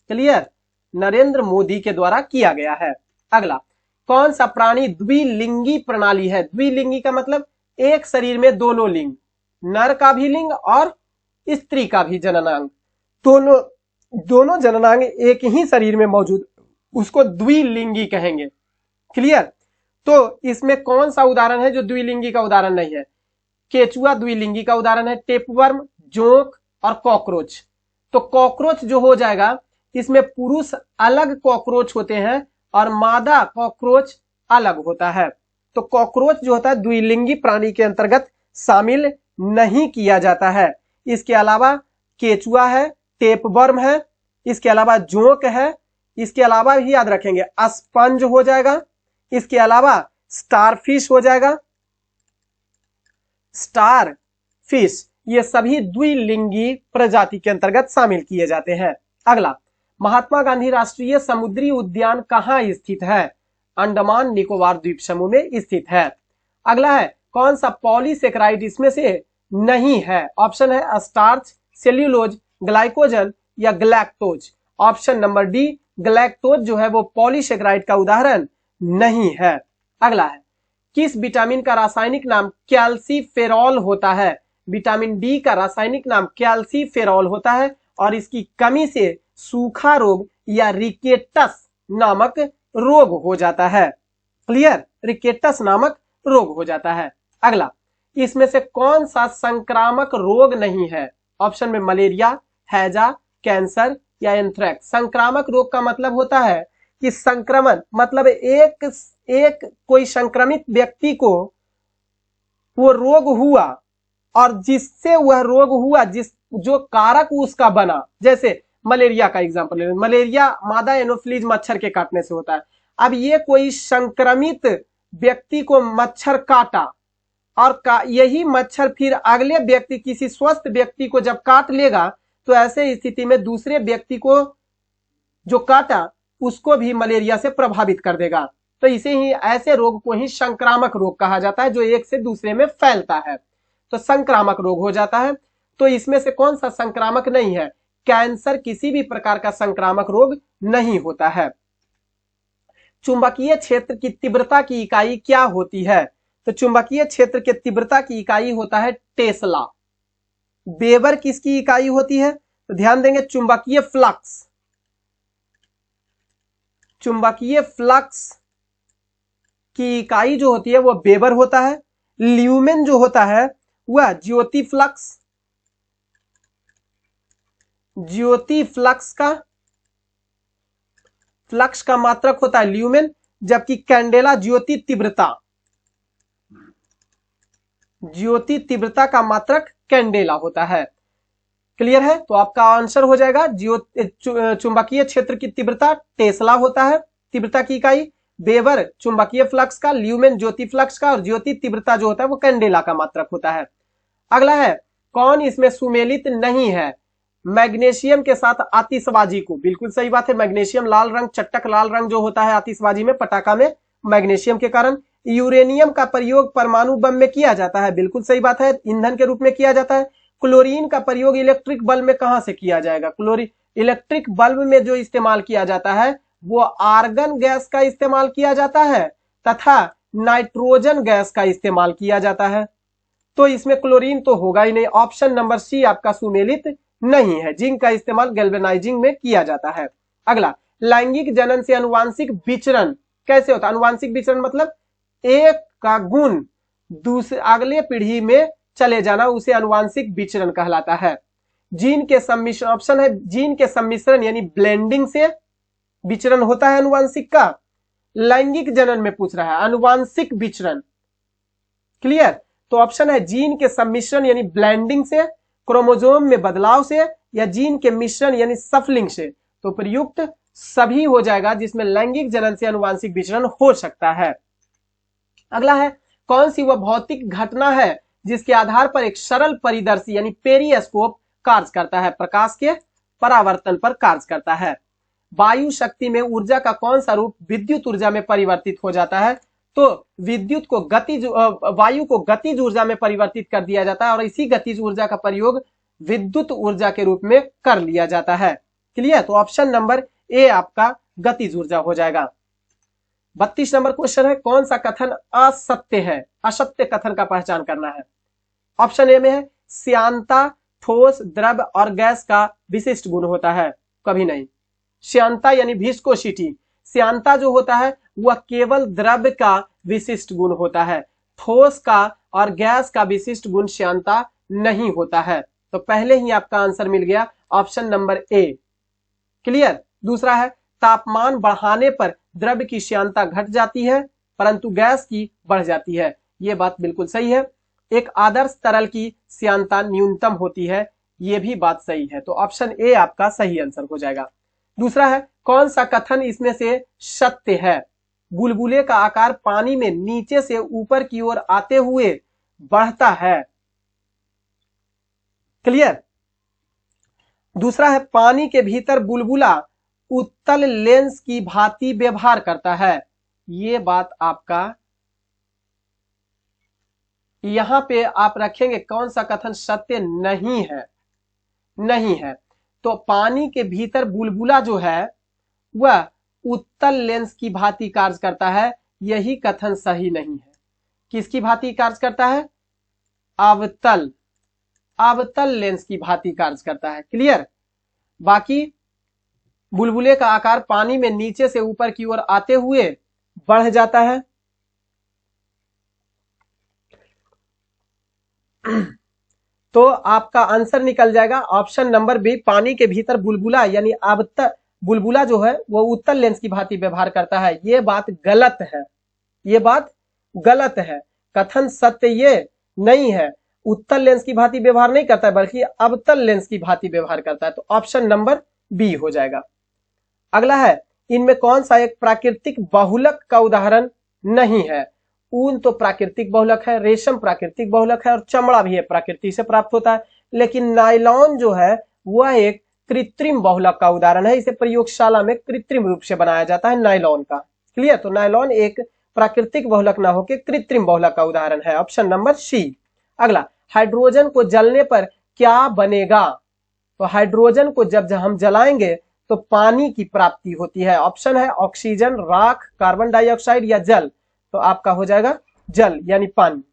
क्लियर? नरेंद्र मोदी के द्वारा किया गया है। अगला, कौन सा प्राणी द्विलिंगी प्रणाली है? द्विलिंगी का मतलब एक शरीर में दोनों लिंग, नर का भी लिंग और स्त्री का भी जननांग, दोनों जननांग एक ही शरीर में मौजूद, उसको द्विलिंगी कहेंगे। क्लियर? तो इसमें कौन सा उदाहरण है जो द्विलिंगी का उदाहरण नहीं है? केचुआ द्विलिंगी का उदाहरण है, टेपवर्म, जोंक और कॉकरोच। तो कॉकरोच जो हो जाएगा, इसमें पुरुष अलग कॉकरोच होते हैं और मादा कॉकरोच अलग होता है। तो कॉकरोच जो होता है द्विलिंगी प्राणी के अंतर्गत शामिल नहीं किया जाता है। इसके अलावा केचुआ है, टेपवर्म है, इसके अलावा जोंक है, इसके अलावा भी याद रखेंगे स्पंज हो जाएगा, इसके अलावा स्टारफिश हो जाएगा, स्टारफिश। ये सभी द्विलिंगी प्रजाति के अंतर्गत शामिल किए जाते हैं। अगला, महात्मा गांधी राष्ट्रीय समुद्री उद्यान कहाँ स्थित है? अंडमान निकोबार द्वीप समूह में स्थित है। अगला है, कौन सा पॉलीसेकेराइड इसमें से नहीं है? ऑप्शन है स्टार्च, सेल्यूलोज, ग्लाइकोजन या galactose. Option number D, galactose जो है वो पॉलीसेकेराइड का उदाहरण नहीं है। अगला है, किस विटामिन का रासायनिक नाम कैल्सीफेरॉल होता है? विटामिन डी का रासायनिक नाम कैल्सीफेरॉल होता है और इसकी कमी से सूखा रोग या रिकेटस नामक रोग हो जाता है। क्लियर? रिकेटस नामक रोग हो जाता है। अगला, इसमें से कौन सा संक्रामक रोग नहीं है? ऑप्शन में मलेरिया, हैजा, कैंसर या एंथ्रेक्स। संक्रामक रोग का मतलब होता है कि संक्रमण मतलब एक कोई संक्रमित व्यक्ति को वो रोग हुआ और जिससे वह रोग हुआ जो कारक उसका बना। जैसे मलेरिया का एग्जांपल ले, मलेरिया मादा एनोफ्लीज मच्छर के काटने से होता है। अब ये कोई संक्रमित व्यक्ति को मच्छर काटा और यही मच्छर फिर अगले व्यक्ति, किसी स्वस्थ व्यक्ति को जब काट लेगा तो ऐसे स्थिति में दूसरे व्यक्ति को जो काटा उसको भी मलेरिया से प्रभावित कर देगा। तो इसे ही, ऐसे रोग को ही संक्रामक रोग कहा जाता है जो एक से दूसरे में फैलता है। तो संक्रामक रोग हो जाता है। तो इसमें से कौन सा संक्रामक नहीं है? कैंसर किसी भी प्रकार का संक्रामक रोग नहीं होता है। चुंबकीय क्षेत्र की तीव्रता की इकाई क्या होती है? तो चुंबकीय क्षेत्र के तीव्रता की इकाई होता है टेस्ला। वेबर किसकी इकाई होती है? तो ध्यान देंगे, चुंबकीय फ्लक्स की इकाई जो होती है वो वेबर होता है। ल्यूमेन जो होता है वह ज्योति फ्लक्स का मात्रक होता है ल्यूमेन, जबकि कैंडेला ज्योति तीव्रता का मात्रक कैंडेला होता है। क्लियर है? तो आपका आंसर हो जाएगा चुंबकीय क्षेत्र की तीव्रता टेस्ला होता है, तीव्रता की इकाई वेबर चुंबकीय फ्लक्स का, ल्यूमेन ज्योति फ्लक्स का, और ज्योति तीव्रता जो होता है वो कैंडेला का मात्रक होता है। अगला है कौन इसमें सुमेलित नहीं है? मैग्नीशियम के साथ आतिशबाजी को, बिल्कुल सही बात है, मैग्नीशियम लाल रंग, चटक लाल रंग जो होता है आतिशबाजी में, पटाखा में, मैग्नीशियम के कारण। यूरेनियम का प्रयोग परमाणु बम में किया जाता है, बिल्कुल सही बात है, ईंधन के रूप में किया जाता है। क्लोरीन का प्रयोग इलेक्ट्रिक बल्ब में कहां से किया जाएगा? क्लोरीन इलेक्ट्रिक बल्ब में जो इस्तेमाल किया जाता है वो आर्गन गैस का इस्तेमाल किया जाता है तथा नाइट्रोजन गैस का इस्तेमाल किया जाता है। तो इसमें क्लोरीन तो होगा ही नहीं, ऑप्शन नंबर सी आपका सुमेलित नहीं है। जिंक का इस्तेमाल गैल्वेनाइजिंग में किया जाता है। अगला, लैंगिक जनन से अनुवांशिक विचरण कैसे होता है? अनुवांशिक विचरण मतलब एक का गुण दूसरे अगले पीढ़ी में चले जाना, उसे अनुवांशिक विचरण कहलाता है। जीन के सम्मिश्रण, ऑप्शन है जीन के सम्मिश्रण यानी ब्लेंडिंग से विचरण होता है अनुवांशिक का। लैंगिक जनन में पूछ रहा है अनुवांशिक विचरण, क्लियर? तो ऑप्शन है जीन के सम्मिश्रण यानी ब्लेंडिंग से, क्रोमोसोम में बदलाव से, या जीन के मिश्रण यानी सफलिंग से। तो प्रयुक्त सभी हो जाएगा जिसमें लैंगिक जनन से अनुवांशिक विचरण हो सकता है। अगला है कौन सी वह भौतिक घटना है जिसके आधार पर एक सरल परिदर्शी यानी पेरिस्कोप कार्य करता है? प्रकाश के परावर्तन पर कार्य करता है। वायु शक्ति में ऊर्जा का कौन सा रूप विद्युत ऊर्जा में परिवर्तित हो जाता है? तो विद्युत को गतिज वायु को गतिज ऊर्जा में परिवर्तित कर दिया जाता है और इसी गतिज ऊर्जा का प्रयोग विद्युत ऊर्जा के रूप में कर लिया जाता है। क्लियर? तो ऑप्शन नंबर ए आपका गतिज ऊर्जा हो जाएगा। 32 नंबर क्वेश्चन है कौन सा कथन असत्य है? असत्य कथन का पहचान करना है। ऑप्शन ए में है श्यानता ठोस, द्रव और गैस का विशिष्ट गुण होता है। कभी नहीं। श्यानता यानी विस्कोसिटी, श्यानता जो होता है वह केवल द्रव का विशिष्ट गुण होता है, ठोस का और गैस का विशिष्ट गुण श्यानता नहीं होता है। तो पहले ही आपका आंसर मिल गया, ऑप्शन नंबर ए। क्लियर? दूसरा है तापमान बढ़ाने पर द्रव की श्यानता घट जाती है परंतु गैस की बढ़ जाती है। यह बात बिल्कुल सही है। एक आदर्श तरल की श्यानता न्यूनतम होती है, यह भी बात सही है। तो ऑप्शन ए आपका सही आंसर हो जाएगा। दूसरा है कौन सा कथन इसमें से सत्य है? बुलबुले का आकार पानी में नीचे से ऊपर की ओर आते हुए बढ़ता है। क्लियर? दूसरा है पानी के भीतर बुलबुला उत्तल लेंस की भांति व्यवहार करता है। ये बात आपका यहां पे आप रखेंगे कौन सा कथन सत्य नहीं है? नहीं है। तो पानी के भीतर बुलबुला जो है वह उत्तल लेंस की भांति कार्य करता है, यही कथन सही नहीं है। किसकी भांति कार्य करता है? अवतल, अवतल लेंस की भांति कार्य करता है। क्लियर? बाकी बुलबुले का आकार पानी में नीचे से ऊपर की ओर आते हुए बढ़ जाता है। तो आपका आंसर निकल जाएगा ऑप्शन नंबर बी, पानी के भीतर बुलबुला यानी अवतल बुलबुला जो है वो उत्तल लेंस की भांति व्यवहार करता है। ये बात गलत है, ये बात गलत है। कथन सत्य ये नहीं है, उत्तल लेंस की भांति व्यवहार नहीं करता है बल्कि अवतल लेंस की भांति व्यवहार करता है। तो ऑप्शन नंबर बी हो जाएगा। अगला है इनमें कौन सा एक प्राकृतिक बहुलक का उदाहरण नहीं है? ऊन तो प्राकृतिक बहुलक है, रेशम प्राकृतिक बहुलक है और चमड़ा भी है प्राकृतिक से प्राप्त होता है। लेकिन नायलॉन जो है वह एक कृत्रिम बहुलक का उदाहरण है, इसे प्रयोगशाला में कृत्रिम रूप से बनाया जाता है नायलॉन का। क्लियर? तो नायलॉन एक प्राकृतिक बहुलक ना होकर कृत्रिम बहुलक का उदाहरण है, ऑप्शन नंबर सी। अगला, हाइड्रोजन को जलने पर क्या बनेगा? तो हाइड्रोजन को जब हम जलाएंगे तो पानी की प्राप्ति होती है। ऑप्शन है ऑक्सीजन, राख, कार्बन डाइऑक्साइड या जल। तो आपका हो जाएगा जल यानी पानी।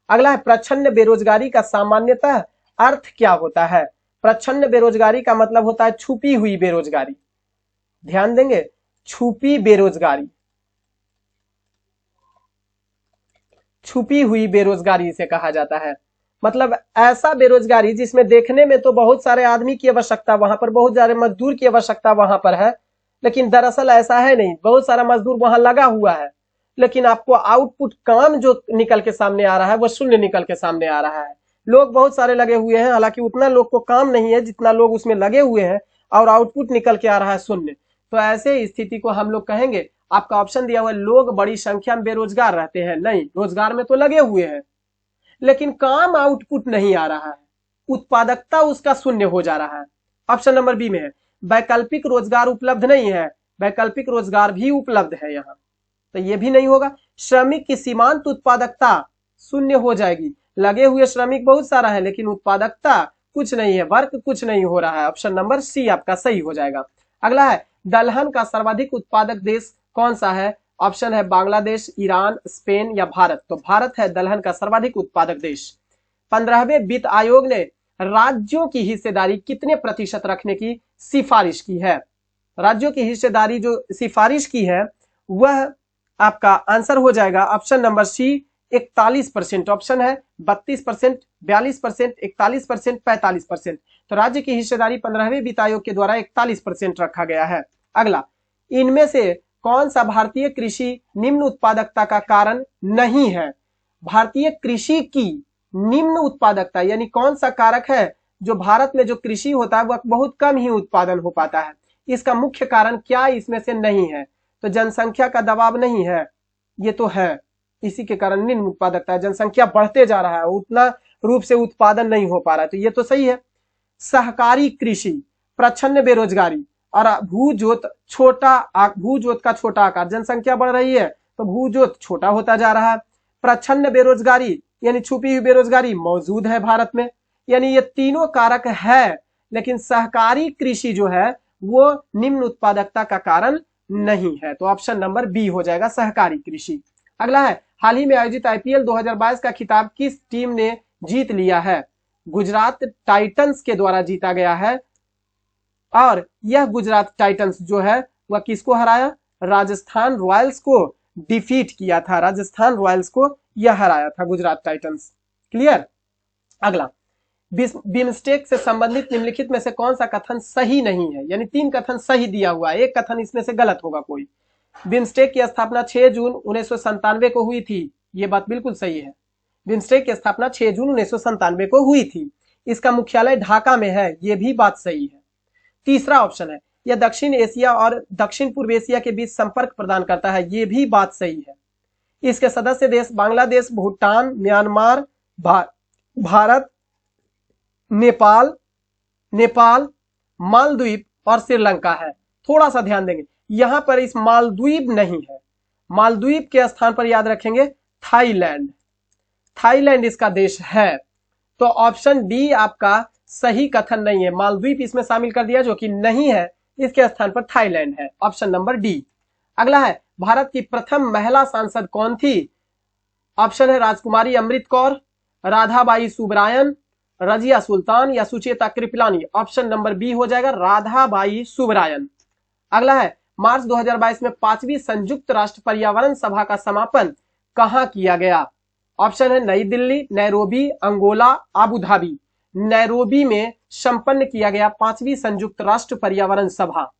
अगला है प्रच्छन्न बेरोजगारी का सामान्यतः अर्थ क्या होता है? प्रच्छन्न बेरोजगारी का मतलब होता है छुपी हुई बेरोजगारी। ध्यान देंगे, छुपी बेरोजगारी, छुपी हुई बेरोजगारी इसे कहा जाता है। मतलब ऐसा बेरोजगारी जिसमें देखने में तो बहुत सारे आदमी की आवश्यकता, वहां पर बहुत सारे मजदूर की आवश्यकता वहां पर है, लेकिन दरअसल ऐसा है नहीं। बहुत सारा मजदूर वहां लगा हुआ है लेकिन आपको आउटपुट काम जो निकल के सामने आ रहा है वो शून्य निकल के सामने आ रहा है। लोग बहुत सारे लगे हुए हैं, हालांकि उतना लोग को काम नहीं है जितना लोग उसमें लगे हुए हैं और आउटपुट निकल के आ रहा है शून्य। तो ऐसे स्थिति को हम लोग कहेंगे, आपका ऑप्शन दिया हुआ है लोग बड़ी संख्या में बेरोजगार रहते हैं, नहीं, रोजगार में तो लगे हुए हैं लेकिन काम आउटपुट नहीं आ रहा है, उत्पादकता उसका शून्य हो जा रहा है। ऑप्शन नंबर बी में है वैकल्पिक रोजगार उपलब्ध नहीं है, वैकल्पिक रोजगार भी उपलब्ध है यहाँ, तो ये भी नहीं होगा। श्रमिक की सीमांत उत्पादकता शून्य हो जाएगी, लगे हुए श्रमिक बहुत सारा है लेकिन उत्पादकता कुछ नहीं है, वर्क कुछ नहीं हो रहा है। ऑप्शन नंबर सी आपका सही हो जाएगा। अगला है दलहन का सर्वाधिक उत्पादक देश कौन सा है? ऑप्शन है बांग्लादेश, ईरान, स्पेन या भारत। तो भारत है दलहन का सर्वाधिक उत्पादक देश। 15वें वित्त आयोग ने राज्यों की हिस्सेदारी कितने प्रतिशत रखने की सिफारिश की है? राज्यों की हिस्सेदारी जो सिफारिश की है वह आपका आंसर हो जाएगा ऑप्शन नंबर सी 41%। ऑप्शन है 32%, 42%, 41%, 45%। तो राज्य की हिस्सेदारी 15वें वित्त आयोग के द्वारा 41% रखा गया है। अगला, इनमें से कौन सा भारतीय कृषि निम्न उत्पादकता का कारण नहीं है? भारतीय कृषि की निम्न उत्पादकता यानी कौन सा कारक है जो भारत में जो कृषि होता है वह बहुत कम ही उत्पादन हो पाता है, इसका मुख्य कारण क्या इसमें से नहीं है? तो जनसंख्या का दबाव नहीं है, ये तो है, इसी के कारण निम्न उत्पादकता है, जनसंख्या बढ़ते जा रहा है, उतना रूप से उत्पादन नहीं हो पा रहा है, तो ये तो सही है। सहकारी कृषि, प्रच्छन्न बेरोजगारी और भूजोत का छोटा आकार, जनसंख्या बढ़ रही है तो भूजोत छोटा होता जा रहा है। प्रच्छन्न बेरोजगारी यानी छुपी हुई बेरोजगारी मौजूद है भारत में, यानी ये तीनों कारक है, लेकिन सहकारी कृषि जो है वो निम्न उत्पादकता का कारण नहीं है। तो ऑप्शन नंबर बी हो जाएगा सहकारी कृषि। अगला है हाल ही में आयोजित आईपीएल 2022 का खिताब किस टीम ने जीत लिया है? गुजरात टाइटंस के द्वारा जीता गया है और यह गुजरात टाइटंस जो है वह किसको हराया? राजस्थान रॉयल्स को डिफीट किया था, राजस्थान रॉयल्स को यह हराया था गुजरात टाइटंस। क्लियर? अगला, बिमस्टेक से संबंधित निम्नलिखित में से कौन सा कथन सही नहीं है? यानी 3 कथन सही दिया हुआ है, एक कथन इसमें से गलत होगा कोई। बिमस्टेक की स्थापना 6 जून 1997 को हुई थी, ये बात बिल्कुल सही है। बिमस्टेक की स्थापना 6 जून 1997 को हुई थी। इसका मुख्यालय ढाका में है, ये भी बात सही है। तीसरा ऑप्शन है यह दक्षिण एशिया और दक्षिण पूर्व एशिया के बीच संपर्क प्रदान करता है, ये भी बात सही है। इसके सदस्य देश बांग्लादेश, भूटान, म्यांमार, भारत, नेपाल, मालदीव और श्रीलंका है। थोड़ा सा ध्यान देंगे, यहां पर इस मालदीव नहीं है, मालदीव के स्थान पर याद रखेंगे थाईलैंड, थाईलैंड इसका देश है। तो ऑप्शन डी आपका सही कथन नहीं है, मालदीव इसमें शामिल कर दिया जो कि नहीं है, इसके स्थान पर थाईलैंड है। Option number D. अगला है भारत की प्रथम महिला सांसद कौन थी? ऑप्शन है राजकुमारी अमृत कौर, राधाबाई सुब्रायन, रजिया सुल्तान या Sucheta Kripalani. Option number B हो जाएगा राधाबाई सुब्रायन। अगला है मार्च 2022 में 5वीं संयुक्त राष्ट्र पर्यावरण सभा का समापन कहां किया गया? ऑप्शन है Nai Delhi, Nairobi, Angola, Abu Dhabi. Nairobi में संपन्न किया गया 5वीं संयुक्त राष्ट्र पर्यावरण सभा।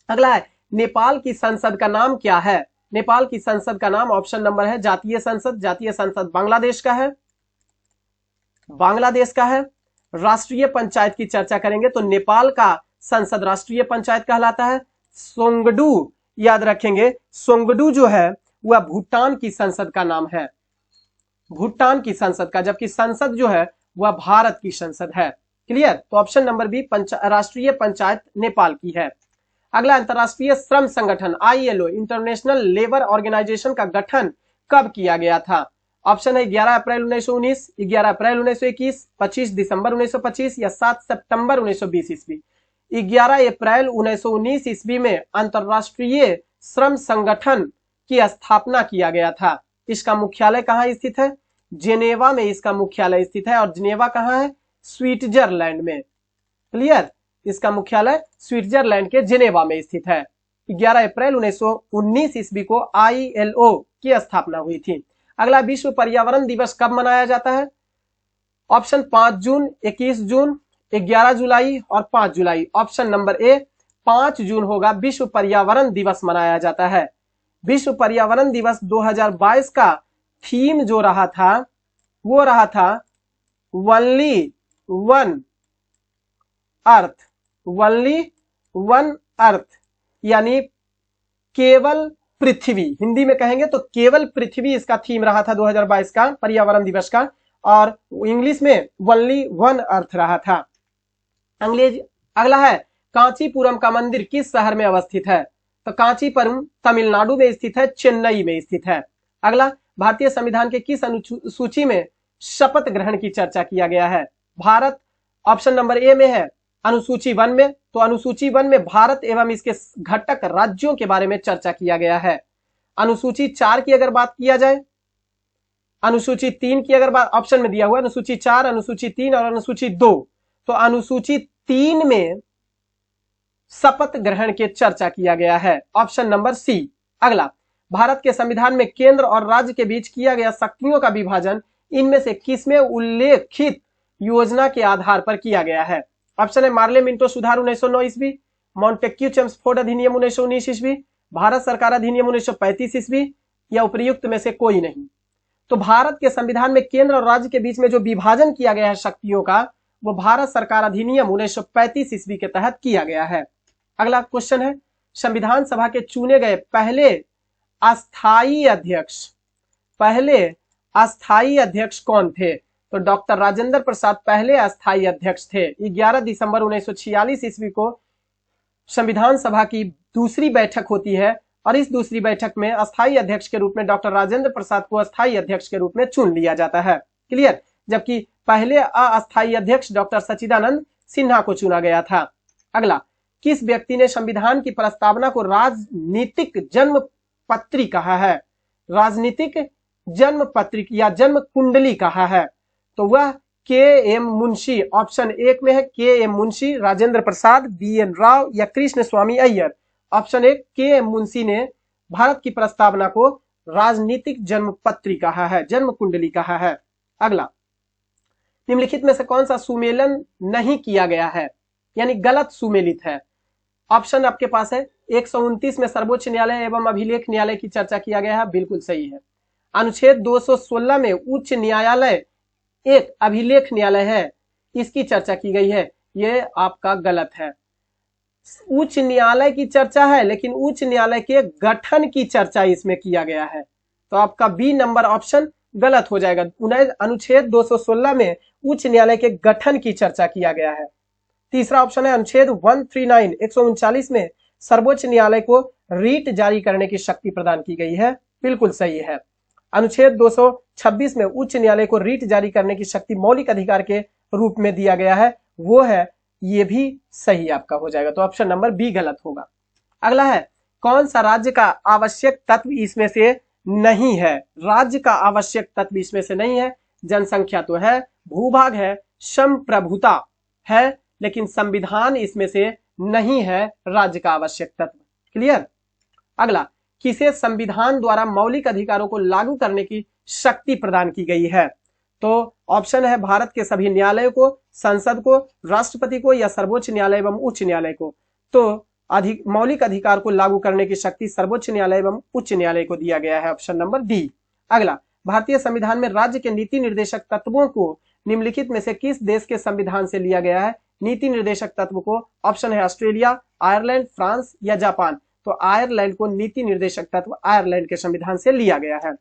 अगला है नेपाल की संसद का नाम क्या है? नेपाल की संसद का नाम ऑप्शन नंबर है जातीय संसद, जातीय संसद बांग्लादेश का है, बांग्लादेश का है। राष्ट्रीय पंचायत की चर्चा करेंगे तो नेपाल का संसद राष्ट्रीय पंचायत कहलाता है। सोंगडू याद रखेंगे, सोंगडू जो है वह भूटान की संसद का नाम है, भूटान की संसद का, जबकि संसद जो है वह भारत की संसद है। क्लियर? तो ऑप्शन नंबर बी राष्ट्रीय पंचायत नेपाल की है। अगला, अंतरराष्ट्रीय श्रम संगठन आईएलओ इंटरनेशनल लेबर ऑर्गेनाइजेशन का गठन कब किया गया था? ऑप्शन है 11 अप्रैल 1919, 11 अप्रैल 1921, 25 दिसंबर 1925 या 7 सितंबर 1920 ईस्वी। 11 अप्रैल 1919 ईस्वी में अंतरराष्ट्रीय श्रम संगठन की स्थापना किया गया था। इसका मुख्यालय कहाँ स्थित है? जेनेवा में इसका मुख्यालय स्थित है, और जेनेवा कहाँ है? स्विट्जरलैंड में। क्लियर? इसका मुख्यालय स्विट्जरलैंड के जेनेवा में स्थित है। 11 अप्रैल 1919 ईस्वी को आईएलओ की स्थापना हुई थी। अगला, विश्व पर्यावरण दिवस कब मनाया जाता है? ऑप्शन 5 जून, 21 जून, 11 जुलाई और 5 जुलाई। ऑप्शन नंबर ए 5 जून होगा, विश्व पर्यावरण दिवस मनाया जाता है। विश्व पर्यावरण दिवस 2022 का थीम जो रहा था वो रहा था only one earth, only one earth यानी केवल पृथ्वी, हिंदी में कहेंगे तो केवल पृथ्वी इसका थीम रहा था 2022 का पर्यावरण दिवस का, और इंग्लिश में वनली वन अर्थ रहा था। अगला है कांचीपुरम का मंदिर किस शहर में अवस्थित है? तो कांचीपुरम तमिलनाडु में स्थित है, चेन्नई में स्थित है। अगला, भारतीय संविधान के किस अनुसूची में शपथ ग्रहण की चर्चा किया गया है? भारत ऑप्शन नंबर ए में है अनुसूची 1 में, तो अनुसूची 1 में भारत एवं इसके घटक राज्यों के बारे में चर्चा किया गया है। अनुसूची 4 की अगर बात किया जाए, अनुसूची 3 की अगर बात ऑप्शन में दिया हुआ अनुसूची 4, अनुसूची 3 और अनुसूची 2, तो अनुसूची 3 में शपथ ग्रहण की चर्चा किया गया है, ऑप्शन नंबर सी। अगला, भारत के संविधान में केंद्र और राज्य के बीच किया गया शक्तियों का विभाजन इनमें से किसमें उल्लेखित योजना के आधार पर किया गया है? ऑप्शन है मार्ले मिंटो सुधार 1909 ईस्वी, मॉन्टेक्यू चेम्सफोर्ड अधिनियम 1919 ईस्वी, भारत सरकार अधिनियम 1935 ईस्वी, या उपयुक्त में से कोई नहीं। तो भारत के संविधान में केंद्र और राज्य के बीच में जो विभाजन किया गया है शक्तियों का, वो भारत सरकार अधिनियम 1935 ईस्वी के तहत किया गया है। अगला क्वेश्चन है, संविधान सभा के चुने गए पहले अस्थाई अध्यक्ष कौन थे? तो डॉक्टर राजेंद्र प्रसाद पहले अस्थाई अध्यक्ष थे। 11 दिसंबर 1946 ईस्वी को संविधान सभा की दूसरी बैठक होती है और इस दूसरी बैठक में अस्थाई अध्यक्ष के रूप में डॉक्टर राजेंद्र प्रसाद को अस्थाई अध्यक्ष के रूप में चुन लिया जाता है। क्लियर? जबकि पहले अस्थाई अध्यक्ष डॉक्टर सच्चिदानंद सिन्हा को चुना गया था। अगला, किस व्यक्ति ने संविधान की प्रस्तावना को राजनीतिक जन्म पत्री कहा है? राजनीतिक जन्म पत्री या जन्म कुंडली कहा है, तो वह के एम मुंशी, ऑप्शन 1 में है के M Munshi, Rajendra Prasad, B N Rao या कृष्ण स्वामी अय्यर। ऑप्शन 1 के एम मुंशी ने भारत की प्रस्तावना को राजनीतिक जन्म पत्री कहा है, जन्म कुंडली कहा है। अगला, निम्नलिखित में से कौन सा सुमेलन नहीं किया गया है, यानी गलत सुमेलित है? ऑप्शन आपके पास है 129 में सर्वोच्च न्यायालय एवं अभिलेख न्यायालय की चर्चा किया गया है, बिल्कुल सही है। अनुच्छेद 216 में उच्च न्यायालय एक अभिलेख न्यायालय है, इसकी चर्चा की गई है, यह आपका गलत है। उच्च न्यायालय की चर्चा है लेकिन उच्च न्यायालय के गठन की चर्चा इसमें किया गया है, तो आपका बी नंबर ऑप्शन गलत हो जाएगा। अनुच्छेद 216 में उच्च न्यायालय के गठन की चर्चा किया गया है। तीसरा ऑप्शन है अनुच्छेद 139 में सर्वोच्च न्यायालय को रीट जारी करने की शक्ति प्रदान की गई है, बिल्कुल सही है। अनुच्छेद 226 में उच्च न्यायालय को रीट जारी करने की शक्ति मौलिक अधिकार के रूप में दिया गया है, वो है, ये भी सही आपका हो जाएगा, तो ऑप्शन नंबर बी गलत होगा। अगला है, कौन सा राज्य का आवश्यक तत्व इसमें से नहीं है? राज्य का आवश्यक तत्व इसमें से नहीं है। जनसंख्या तो है, भूभाग है, संप्रभुता है, लेकिन संविधान इसमें से नहीं है राज्य का आवश्यक तत्व। क्लियर? अगला, किसे संविधान द्वारा मौलिक अधिकारों को लागू करने की शक्ति प्रदान की गई है? तो ऑप्शन है भारत के सभी न्यायालयों को, संसद को, राष्ट्रपति को या सर्वोच्च न्यायालय एवं उच्च न्यायालय को। तो मौलिक अधिकार को लागू करने की शक्ति सर्वोच्च न्यायालय एवं उच्च न्यायालय को दिया गया है, ऑप्शन नंबर डी। अगला, भारतीय संविधान में राज्य के नीति निर्देशक तत्वों को निम्नलिखित में से किस देश के संविधान से लिया गया है? नीति निर्देशक तत्व को ऑप्शन है ऑस्ट्रेलिया, आयरलैंड, फ्रांस या जापान। तो आयरलैंड को नीति निर्देशक तत्व आयरलैंड के संविधान से लिया गया है।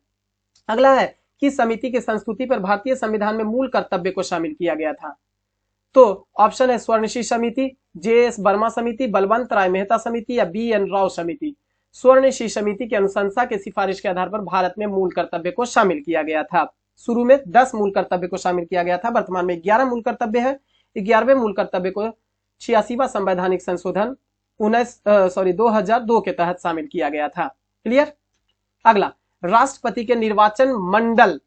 अगला है, किस समिति की संस्तुति पर भारतीय संविधान में मूल कर्तव्य को शामिल किया गया था? तो ऑप्शन है स्वर्णशिर समिति, जे.एस. वर्मा समिति, बलवंत राय मेहता समिति या बी.एन. राव समिति। स्वर्णशिर समिति की अनुशंसा के सिफारिश के आधार पर भारत में मूल कर्तव्य को शामिल किया गया था। शुरू में 10 मूल कर्तव्य को शामिल किया गया था, वर्तमान में 11 मूल कर्तव्य है। 11वें मूल कर्तव्य को 86वां संवैधानिक संशोधन 2002 के तहत शामिल किया गया था। क्लियर? अगला, राष्ट्रपति के निर्वाचन मंडल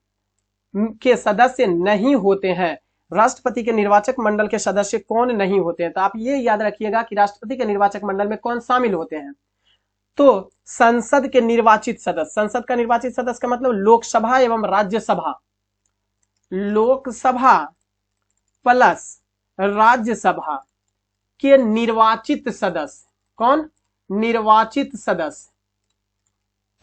के सदस्य नहीं होते हैं। राष्ट्रपति के निर्वाचक मंडल के सदस्य कौन नहीं होते हैं? तो आप ये याद रखिएगा कि राष्ट्रपति के निर्वाचक मंडल में कौन शामिल होते हैं। तो संसद के निर्वाचित सदस्य, संसद का निर्वाचित सदस्य का मतलब लोकसभा एवं राज्यसभा, लोकसभा प्लस राज्यसभा के निर्वाचित सदस्य, कौन? निर्वाचित सदस्य,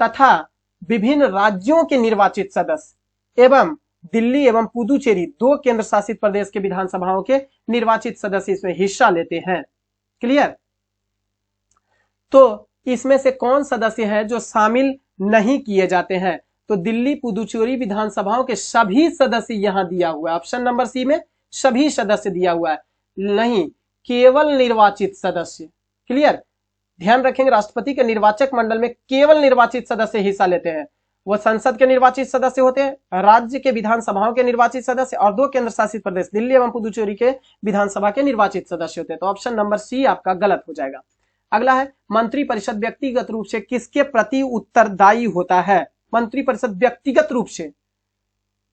तथा विभिन्न राज्यों के निर्वाचित सदस्य एवं दिल्ली एवं पुदुचेरी 2 केंद्र शासित प्रदेश के विधानसभाओं के निर्वाचित सदस्य इसमें हिस्सा लेते हैं। क्लियर? तो इसमें से कौन सदस्य हैं जो शामिल नहीं किए जाते हैं? तो दिल्ली पुदुचेरी विधानसभाओं के सभी सदस्य यहां दिया हुआ है, ऑप्शन नंबर सी में सभी सदस्य दिया हुआ है, नहीं केवल निर्वाचित सदस्य। क्लियर? ध्यान रखेंगे, राष्ट्रपति के निर्वाचक मंडल में केवल निर्वाचित सदस्य हिस्सा लेते हैं। वो संसद के निर्वाचित सदस्य होते हैं, राज्य के विधानसभाओं के निर्वाचित सदस्य और 2 केंद्र शासित प्रदेश दिल्ली एवं पुदुचेरी के विधानसभा के निर्वाचित सदस्य होते हैं। तो ऑप्शन नंबर सी आपका गलत हो जाएगा। अगला है मंत्रिपरिषद व्यक्तिगत रूप से किसके प्रति उत्तरदायी होता है? मंत्रिपरिषद व्यक्तिगत रूप से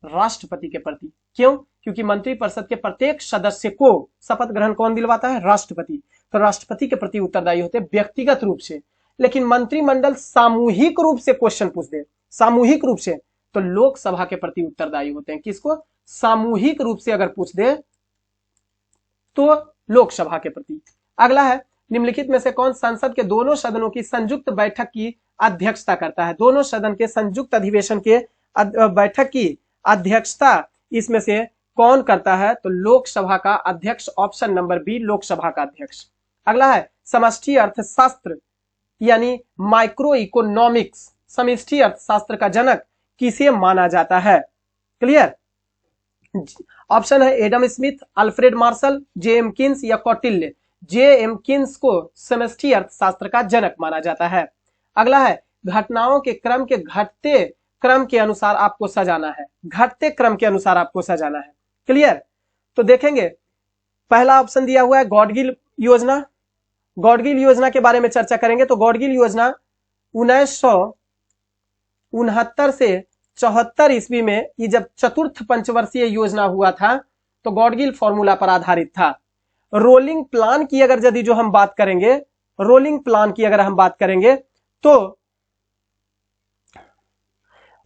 राष्ट्रपति के प्रति। क्यों? क्योंकि मंत्रिपरिषद के प्रत्येक सदस्य को शपथ ग्रहण कौन दिलवाता है? राष्ट्रपति। तो राष्ट्रपति के प्रति उत्तरदायी होते हैं व्यक्तिगत रूप से। लेकिन मंत्रिमंडल सामूहिक रूप से क्वेश्चन पूछ दे, सामूहिक रूप से, तो लोकसभा के प्रति उत्तरदायी होते हैं। किसको? सामूहिक रूप से अगर पूछ दे तो लोकसभा के प्रति। अगला है निम्नलिखित में से कौन संसद के दोनों सदनों की संयुक्त बैठक की अध्यक्षता करता है? दोनों सदन के संयुक्त अधिवेशन के बैठक की अध्यक्षता इसमें से कौन करता है? तो लोकसभा का अध्यक्ष, ऑप्शन नंबर बी लोकसभा का अध्यक्ष। अगला है समष्टि अर्थशास्त्र यानी माइक्रो इकोनॉमिक्स, समष्टि अर्थशास्त्र का जनक किसे माना जाता है? क्लियर? ऑप्शन है Adam Smith, Alfred Marshall, J.M.. Keynes या कौटिल्य। जे.एम. किन्स को समष्टि अर्थशास्त्र का जनक माना जाता है। अगला है घटनाओं के क्रम के घटते क्रम के अनुसार आपको सजाना है, घटते क्रम के अनुसार आपको सजाना है। क्लियर? तो देखेंगे पहला ऑप्शन दिया हुआ है गॉडगिल योजना। गॉडगिल योजना के बारे में चर्चा करेंगे। तो गॉडगिल योजना 1969 से 74 ईस्वी में ये जब चतुर्थ पंचवर्षीय योजना हुआ था तो गॉडगिल फॉर्मूला पर आधारित था। रोलिंग प्लान की अगर यदि जो हम बात करेंगे, रोलिंग प्लान की अगर हम बात करेंगे तो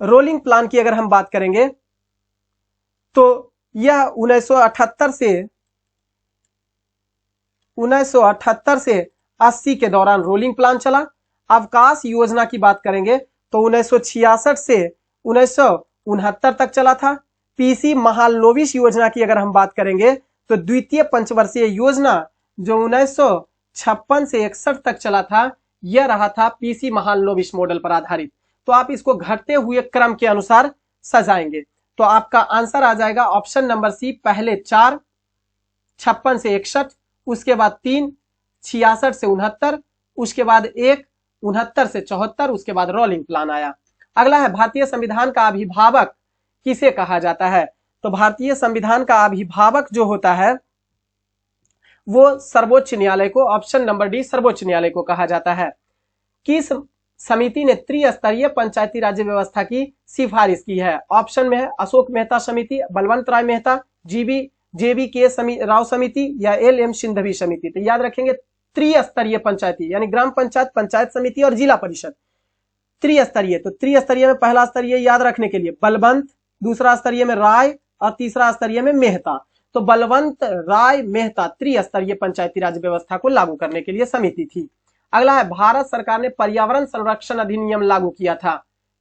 रोलिंग प्लान की अगर हम बात करेंगे तो यह 1978 से 80 के दौरान रोलिंग प्लान चला। अवकाश योजना की बात करेंगे तो 1966 से 1969 तक चला था। पीसी महालनोबिस योजना की अगर हम बात करेंगे तो द्वितीय पंचवर्षीय योजना जो 1956 से 61 तक चला था, यह रहा था पीसी महालनोबिस मॉडल पर आधारित। तो आप इसको घटते हुए क्रम के अनुसार सजाएंगे तो आपका आंसर आ जाएगा ऑप्शन नंबर सी, पहले 4 56 से 61, उसके बाद 3 66 से 69, उसके बाद 1 69 से 74, उसके बाद रोलिंग प्लान आया। अगला है भारतीय संविधान का अभिभावक किसे कहा जाता है? तो भारतीय संविधान का अभिभावक जो होता है वो सर्वोच्च न्यायालय को, ऑप्शन नंबर डी सर्वोच्च न्यायालय को कहा जाता है। किस समिति ने त्रिस्तरीय पंचायती राज्य व्यवस्था की सिफारिश की है? ऑप्शन में है अशोक मेहता समिति, बलवंत राय मेहता, जेबी के राव समिति या एल.एम. सिंघवी समिति। तो याद रखेंगे त्रिस्तरीय पंचायती यानी ग्राम पंचायत, पंचायत समिति और जिला परिषद त्रिस्तरीय। तो त्रिस्तरीय में पहला स्तरीय याद रखने के लिए बलवंत, दूसरा स्तरीय में राय और तीसरा स्तरीय में मेहता। तो बलवंत राय मेहता त्रिस्तरीय पंचायती राज व्यवस्था को लागू करने के लिए समिति थी। अगला है भारत सरकार ने पर्यावरण संरक्षण अधिनियम लागू किया था।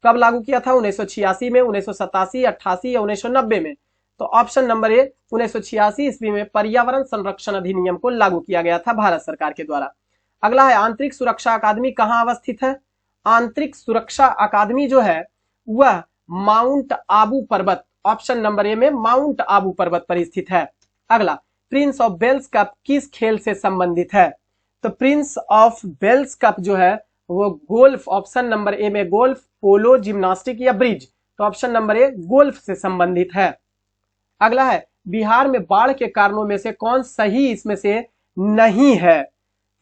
कब लागू किया था? 1986 में, 1987, 88 या 1990 में। तो ऑप्शन नंबर ए 1986 ईस्वी में पर्यावरण संरक्षण अधिनियम को लागू किया गया था भारत सरकार के द्वारा। अगला है आंतरिक सुरक्षा अकादमी कहाँ अवस्थित है? आंतरिक सुरक्षा अकादमी जो है वह माउंट आबू पर्वत, ऑप्शन नंबर ए में माउंट आबू पर्वत पर स्थित है। अगला प्रिंस ऑफ वेल्स कप किस खेल से संबंधित है? तो प्रिंस ऑफ वेल्स कप जो है वो गोल्फ, ऑप्शन नंबर ए में गोल्फ, पोलो, जिम्नास्टिक या ब्रिज। तो ऑप्शन नंबर ए गोल्फ से संबंधित है। अगला है बिहार में बाढ़ के कारणों में से कौन सही इसमें से नहीं है?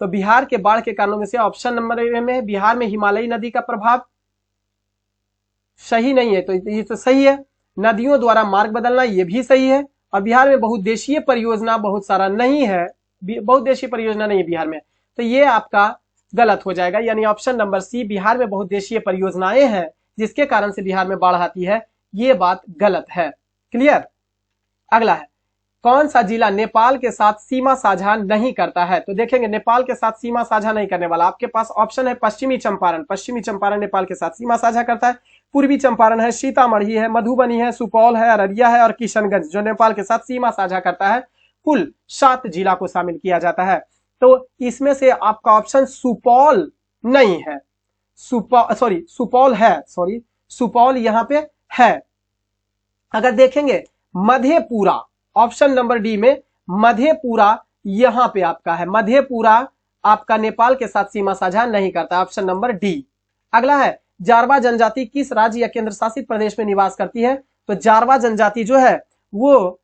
तो बिहार के बाढ़ के कारणों में से ऑप्शन नंबर ए में बिहार में हिमालयी नदी का प्रभाव सही नहीं है, तो ये तो सही है। नदियों द्वारा मार्ग बदलना ये भी सही है। और बिहार में बहुउद्देशीय परियोजना बहुत सारा नहीं है, बहुउद्देशीय परियोजना नहीं है बिहार में, तो ये आपका गलत हो जाएगा। यानी ऑप्शन नंबर सी बिहार में बहुउद्देशीय परियोजनाएं हैं जिसके कारण से बिहार में बाढ़ आती है, ये बात गलत है। क्लियर? अगला है कौन सा जिला नेपाल के साथ सीमा साझा नहीं करता है? तो देखेंगे नेपाल के साथ सीमा साझा नहीं करने वाला आपके पास ऑप्शन है पश्चिमी चंपारण। पश्चिमी चंपारण नेपाल के साथ सीमा साझा करता है। पूर्वी चंपारण है, सीतामढ़ी है, मधुबनी है, सुपौल है, अररिया है और किशनगंज जो नेपाल के साथ सीमा साझा करता है। कुल 7 जिला को शामिल किया जाता है। तो इसमें से आपका ऑप्शन सुपौल नहीं है, सुपौल यहां पे है। अगर देखेंगे मधेपुरा, ऑप्शन नंबर डी में मधेपुरा यहां पे आपका है। मधेपुरा आपका नेपाल के साथ सीमा साझा नहीं करता, ऑप्शन नंबर डी। अगला है जारवा जनजाति किस राज्य या केंद्र शासित प्रदेश में निवास करती है? तो जारवा जनजाति जो है वो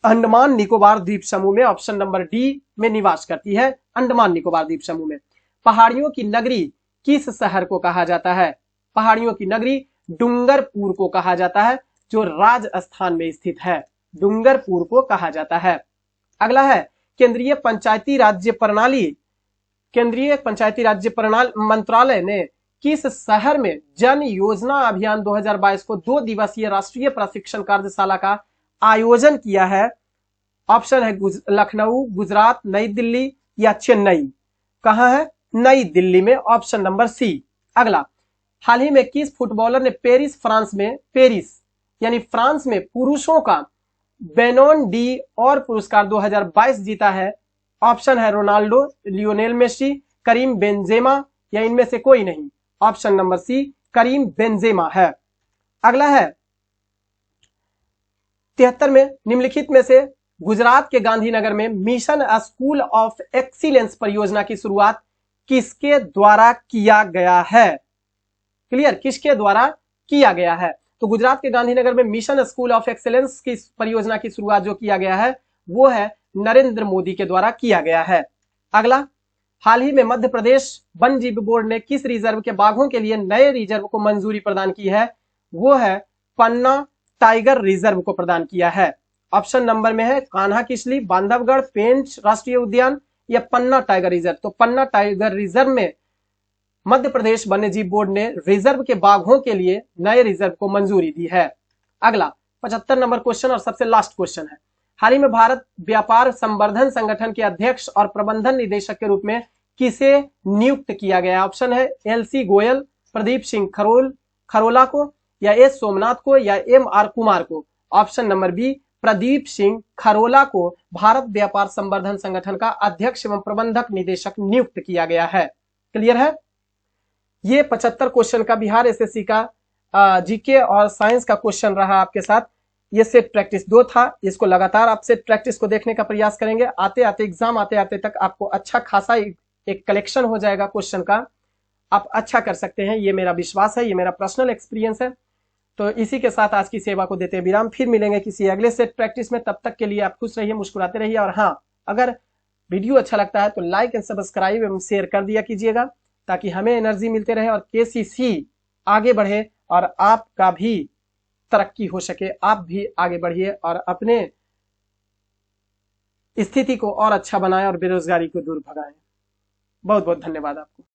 अंडमान निकोबार द्वीप समूह में, ऑप्शन नंबर डी में निवास करती है, अंडमान निकोबार द्वीप समूह में। पहाड़ियों की नगरी किस शहर को कहा जाता है? पहाड़ियों की नगरी डूंगरपुर को कहा जाता है, जो राजस्थान में स्थित है, डूंगरपुर को कहा जाता है। अगला है केंद्रीय पंचायती राज्य प्रणाली मंत्रालय ने किस शहर में जन योजना अभियान 2022 को 2 दिवसीय राष्ट्रीय प्रशिक्षण कार्यशाला का आयोजन किया है? ऑप्शन है लखनऊ, गुजरात, नई दिल्ली या चेन्नई। कहां है? नई दिल्ली में, ऑप्शन नंबर सी। अगला, हाल ही में किस फुटबॉलर ने पेरिस यानी फ्रांस में पुरुषों का बेनोन डी और पुरस्कार 2022 जीता है? ऑप्शन है Ronaldo, Lionel Messi, Karim Benzema या इनमें से कोई नहीं, option number C Karim Benzema है। अगला है 73 में निम्नलिखित में से गुजरात के गांधीनगर में मिशन स्कूल ऑफ एक्सीलेंस परियोजना की शुरुआत किसके द्वारा किया गया है? क्लियर, किसके द्वारा किया गया है? तो गुजरात के गांधीनगर में मिशन स्कूल ऑफ एक्सीलेंस की परियोजना की शुरुआत जो किया गया है वो है नरेंद्र मोदी के द्वारा किया गया है। अगला, हाल ही में मध्य प्रदेश वन जीव बोर्ड ने किस रिजर्व के बाघों के लिए नए रिजर्व को मंजूरी प्रदान की है? वो है पन्ना टाइगर रिजर्व को प्रदान किया है। ऑप्शन नंबर में है कान्हा किसली, बांधवगढ़, पेंच राष्ट्रीय उद्यान या पन्ना टाइगर रिजर्व। तो पन्ना टाइगर रिजर्व में मध्य प्रदेश वन्य जीव बोर्ड ने रिजर्व के बाघों के लिए नए रिजर्व को मंजूरी दी है। अगला 75 नंबर क्वेश्चन और सबसे लास्ट क्वेश्चन है, हाल ही में भारत व्यापार संवर्धन संगठन के अध्यक्ष और प्रबंधन निदेशक के रूप में किसे नियुक्त किया गया? ऑप्शन है एलसी गोयल, प्रदीप सिंह खरोला को या एस सोमनाथ को या एमआर कुमार को। Option number B Pradeep Singh Kharola को भारत व्यापार संवर्धन संगठन का अध्यक्ष एवं प्रबंधक निदेशक नियुक्त किया गया है। क्लियर है? ये 75 क्वेश्चन का बिहार एसएससी का जीके और साइंस का क्वेश्चन रहा आपके साथ। ये सेट प्रैक्टिस 2 था, इसको लगातार आप सेट प्रैक्टिस को देखने का प्रयास करेंगे। आते आते एग्जाम आते आते तक आपको अच्छा खासा एक कलेक्शन हो जाएगा क्वेश्चन का, आप अच्छा कर सकते हैं, ये मेरा विश्वास है, ये मेरा पर्सनल एक्सपीरियंस है। तो इसी के साथ आज की सेवा को देते हैं विराम, फिर मिलेंगे किसी अगले सेट प्रैक्टिस में। तब तक के लिए आप खुश रहिए, मुस्कुराते रहिए, और हाँ, अगर वीडियो अच्छा लगता है तो लाइक एंड सब्सक्राइब एवं शेयर कर दिया कीजिएगा ताकि हमें एनर्जी मिलते रहे और केसीसी आगे बढ़े और आपका भी तरक्की हो सके, आप भी आगे बढ़िए और अपने स्थिति को और अच्छा बनाएं और बेरोजगारी को दूर भगाएं। बहुत बहुत धन्यवाद आपको।